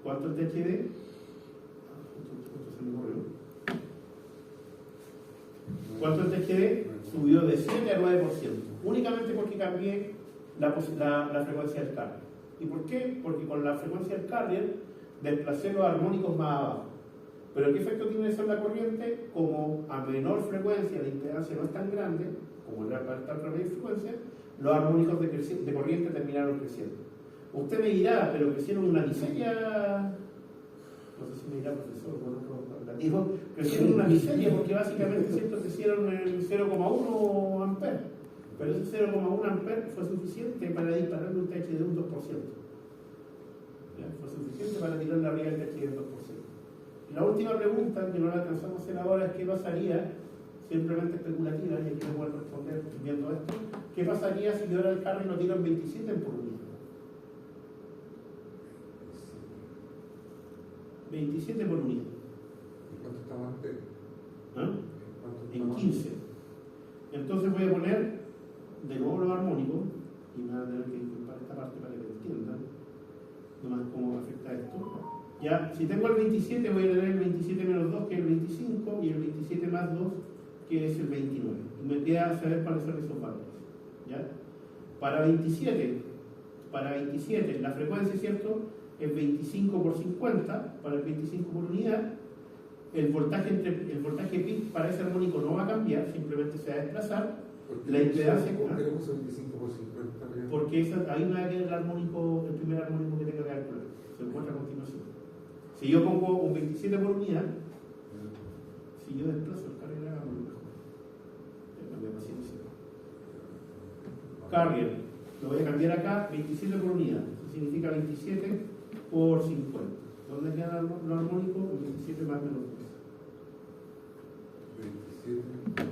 ¿Cuánto es el THD? Esto se me corrió. ¿Cuánto es el THD? Subió de 7 a 9%. Únicamente porque cambié la frecuencia del carrier. ¿Y por qué? Porque con la frecuencia del carrier desplacé los armónicos más abajo. Pero ¿qué efecto tiene eso en la corriente? Como a menor frecuencia la impedancia no es tan grande, como en la alta frecuencia, los armónicos de corriente terminaron creciendo. Usted me dirá, pero crecieron una miseria, no sé si me dirá profesor, con otro relativo, crecieron una miseria porque básicamente ¿cierto? Crecieron en 0,1 amperes. Pero ese 0,1 amperes fue suficiente para dispararle un THD de un 2%. ¿Ya? Fue suficiente para tirarle arriba el THD del 2%. La última pregunta, que no la alcanzamos a hacer ahora, es qué pasaría, simplemente especulativa, y aquí me voy a responder viendo esto, ¿qué pasaría si yo ahora el carry lo tiro en 27 por unidad? 27 por unidad. ¿Y cuánto estaba antes? ¿Ah? ¿Cuánto En estaba 15. Entonces voy a poner de nuevo los armónicos, y me van a tener que disculpar esta parte para que entiendan nomás cómo afecta esto. Ya, si tengo el 27, voy a tener el 27 menos 2, que es el 25, y el 27 más 2, que es el 29. Y me queda saber cuáles son esos valores. ¿Ya? Para 27, la frecuencia, ¿cierto?, es 25 por 50, para el 25 por unidad. El voltaje peak para ese armónico no va a cambiar, simplemente se va a desplazar. La impedancia. ¿Por qué le puso 25 por 50? Porque ahí no va a quedar el primer armónico que tenga que calcular. Se encuentra a continuación. Si yo pongo un 27 por unidad, si yo desplazo el carrier, hagámoslo mejor. Tengan paciencia. Carrier, lo voy a cambiar acá, 27 por unidad. Eso significa 27 por 50. ¿Dónde quedan los armónicos? 27 más menos 2. 27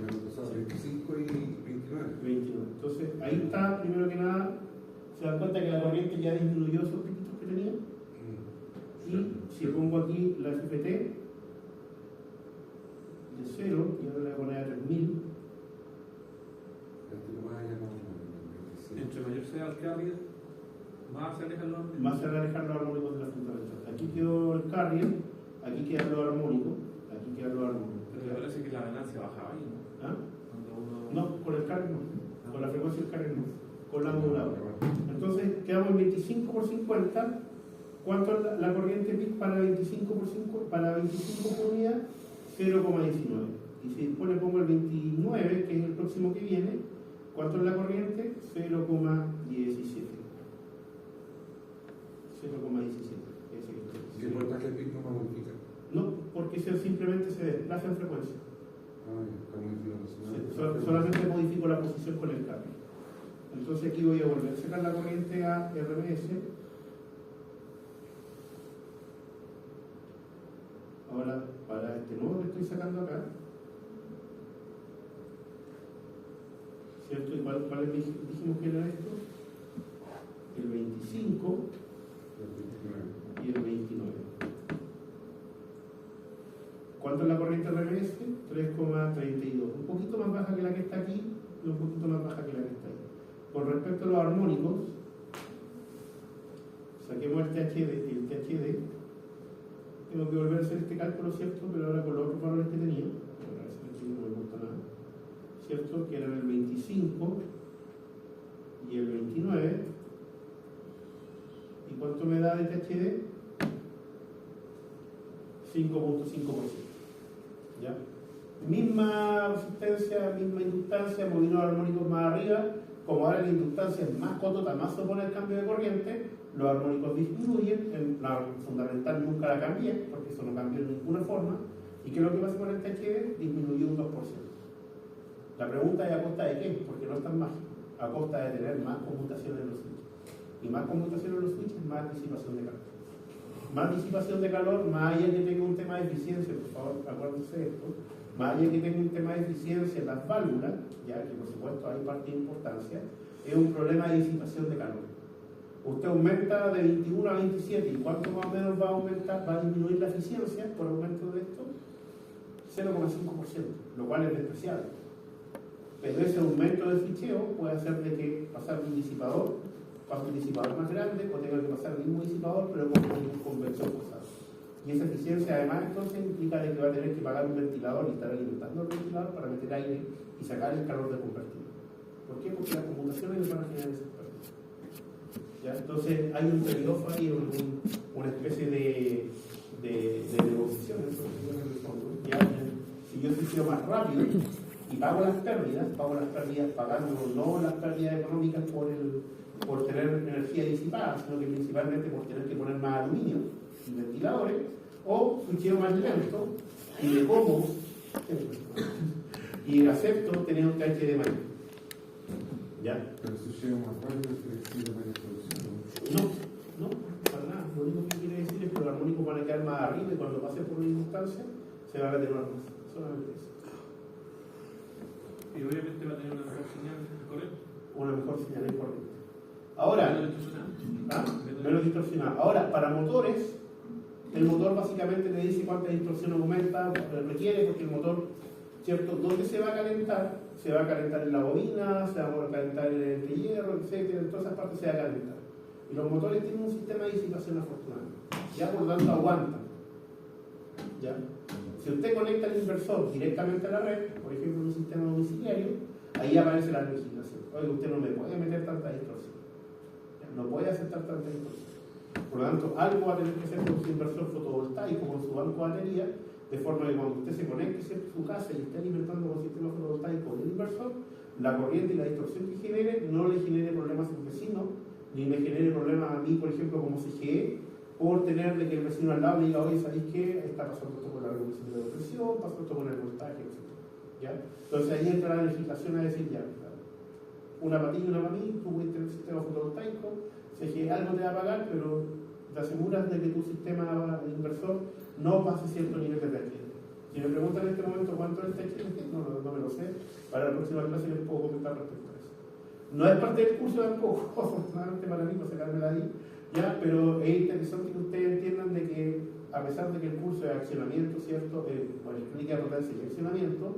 menos 2, 25 y 29. 29. Entonces, ahí está, primero que nada, se dan cuenta que la corriente ya disminuyó esos piquitos que tenía. Y si pongo aquí la FFT de 0, y ahora le voy a poner a 3000. Entre mayor sea el carrier, más se alejan los armónicos. Más se van a alejar los armónicos de la fundamental. Aquí quedó el carrier, aquí quedan los armónicos, aquí quedan los armónicos. Pero me parece que la ganancia bajaba ahí, ¿no? ¿Ah? Cuando uno... No, con el carrier no. Con la frecuencia del carrier no. Con la moduladora. Entonces, quedamos en 25 por 50. ¿Cuánto es la corriente peak para 25 por 5? Para 25 por unidad, 0,19. Y si después le pongo el 29, que es el próximo que viene, ¿cuánto es la corriente? 0,17. 0,17. ¿Y el voltaje pico no va a modificar? No, porque simplemente se desplaza en frecuencia. Está modificando. Solamente modifico la posición con el cable. Entonces aquí voy a volver a sacar la corriente a RMS. Ahora, para este nodo que estoy sacando acá, ¿cierto? ¿Y cuáles dijimos que era esto? El 25 y el 29. ¿Cuánto es la corriente RMS? 3,32. Un poquito más baja que la que está aquí y un poquito más baja que la que está ahí. Con respecto a los armónicos, saquemos el THD. Tengo que volver a hacer este cálculo, ¿cierto? Pero ahora con los otros valores que tenía. Ahora ese aquí no me gusta nada. ¿Cierto? Que eran el 25 y el 29. ¿Y cuánto me da de THD? 5.5%. ¿Ya? Misma resistencia, misma inductancia, moviendo los armónicos más arriba. Como ahora la inductancia es más cotota, más se opone al cambio de corriente, los armónicos disminuyen. La fundamental nunca la cambié, porque eso no cambió de ninguna forma. ¿Y qué es lo que pasa con el THD? Disminuyó un 2%. La pregunta es ¿a costa de qué? Porque no es tan mágico. A costa de tener más conmutaciones en los switches. Y más conmutaciones en los switches, más disipación de calor. Más disipación de calor, más allá que tenga un tema de eficiencia, por favor, acuérdense de esto, más allá que tenga un tema de eficiencia en las válvulas, ya que por supuesto hay parte de importancia, es un problema de disipación de calor. Usted aumenta de 21 a 27, ¿y cuánto más o menos va a aumentar? Va a disminuir la eficiencia por aumento de esto? 0,5%, lo cual es despreciable. Pero ese aumento de ficheo puede hacer de que pasar de un disipador pase un disipador más grande o tenga que pasar el mismo disipador pero con convección forzada. Y esa eficiencia además entonces implica de que va a tener que pagar un ventilador y estar alimentando el ventilador para meter aire y sacar el calor del convertidor. ¿Por qué? Porque las conmutaciones les van a generar esas pérdidas. ¿Ya? Entonces hay un trade-off ahí, una especie de negociación en el fondo. ¿Ya? Si yo ficheo más rápido y pago las pérdidas pagando no las pérdidas económicas por tener energía disipada, sino que principalmente por tener que poner más aluminio y ventiladores, o switcheo más lento y de cómo y acepto tener un THD mayor. ¿Ya? Pero si llega más rápido, se decide mayor solución. No, para nada. Lo único que quiere decir es que los armónicos van a quedar más arriba y cuando pase por una instancia se va a atenuar más. Solamente eso. Y obviamente va a tener una mejor señal correcta. Una mejor señal en corriente. Ahora, menos distorsionada. Ahora, para motores, el motor básicamente te dice cuánta distorsión aumenta, requiere, porque el motor, ¿cierto? ¿Dónde se va a calentar? Se va a calentar en la bobina, se va a calentar en el hierro, etc. En todas esas partes se va a calentar. Y los motores tienen un sistema de disipación afortunado. Ya por lo tanto aguantan. ¿Ya? Si usted conecta el inversor directamente a la red, por ejemplo en un sistema domiciliario, ahí aparece la legislación. Oye, usted no me puede meter tanta distorsión. No puede aceptar tanta distorsión. Por lo tanto, algo va a tener que hacer con su inversor fotovoltaico, con su banco de batería, de forma que cuando usted se conecte a su casa y esté alimentando con sistema fotovoltaico del inversor, la corriente y la distorsión que genere no le genere problemas al vecino, ni me genere problemas a mí, por ejemplo, como CGE, por tener de que el vecino al lado le diga, oye, ¿sabéis qué? Está pasando esto con la regulación de la presión, pasó esto con el voltaje, etc. ¿Ya? Entonces ahí entra la legislación a decir, ya, una para ti y una para mí, tú puedes tener sistema fotovoltaico, CGE algo te va a pagar, pero te aseguras de que tu sistema inversor no pase cierto nivel de THD. Si me preguntan en este momento cuánto es el THD, no me lo sé, para la próxima clase les puedo comentar respecto a eso. No es parte del curso tampoco, afortunadamente para mí, para sacármela ahí, ya, pero es interesante que ustedes entiendan de que, a pesar de que el curso de accionamiento, ¿cierto? Bueno, explica potencia y accionamiento,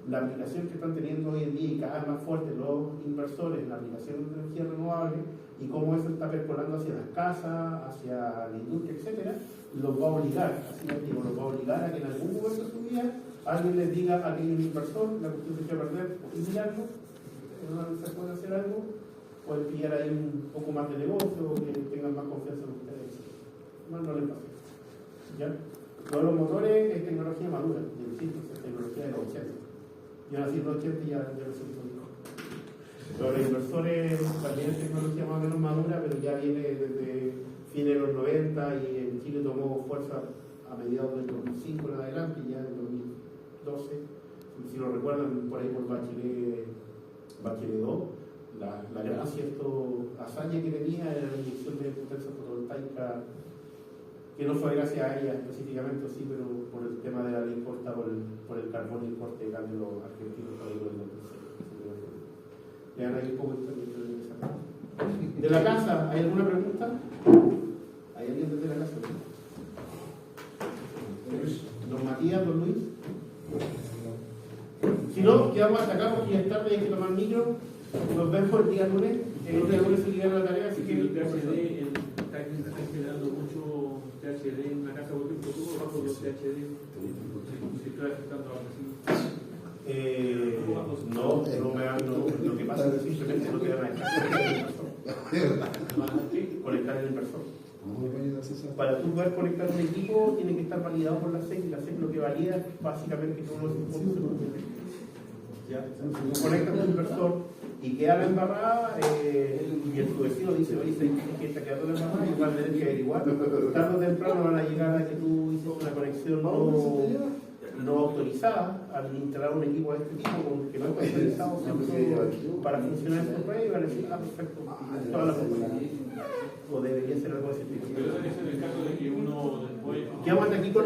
la aplicación que están teniendo hoy en día y cada vez más fuerte los inversores en la aplicación de energía renovable y cómo eso está percolando hacia las casas, hacia la industria, etcétera, los va a obligar, así les digo, los va a obligar a que en algún momento de su vida alguien les diga a aquel inversor, la cuestión se echa a perder, o mirarlo, no se puede hacer algo, pueden pillar ahí un poco más de negocio, que tengan más confianza en ustedes. Más no les pasa. ¿Ya? Todos los motores es tecnología madura, insisto, es tecnología de los 80. Yo nací en los 80 y ya lo siento dijo. Los inversores también es tecnología más o menos madura, pero ya viene desde fines de los 90 y en Chile tomó fuerza a mediados del 2005 en adelante y ya en 2012. Si lo recuerdan, por ahí por Bachelet 2, la gran hazaña que tenía era la inyección de potencia fotovoltaica, que no fue gracias a ella específicamente, sí, pero por el tema de la ley corta por el carbón y el corte de cambio los argentinos por ahí del 2006. Vean ahí un poco de la casa. ¿Hay alguna pregunta? ¿Hay alguien desde la casa? ¿Don Matías, don Luis? no, quedamos hasta acá porque ya es tarde, hay que tomar micro. Nos vemos el día lunes. El día lunes se libera la tarea, así Así que que el PHD está generando mucho PHD en una casa por ejemplo, todo bajo los PHD. Si estoy afectando a no, lo que pasa es que simplemente no te van a dejar conectar el inversor. Para tú poder conectar un equipo tiene que estar validado por la SEC y la SEC lo que valida es básicamente que todos los impuestos se cumplen. ¿Ya? Tú conectas un inversor y queda la embarrada y tu vecino dice, oye, que está quedando la embarrada y van a tener que averiguar. Tarde o temprano van a llegar a que tú hiciste una conexión no autorizada al instalar un equipo de este tipo que no está autorizado para funcionar en tu red y van a decir, perfecto, toda la compañía. O debería ser algo de ese tipo. Pero eso es en el caso de que uno después. Quedamos hasta aquí con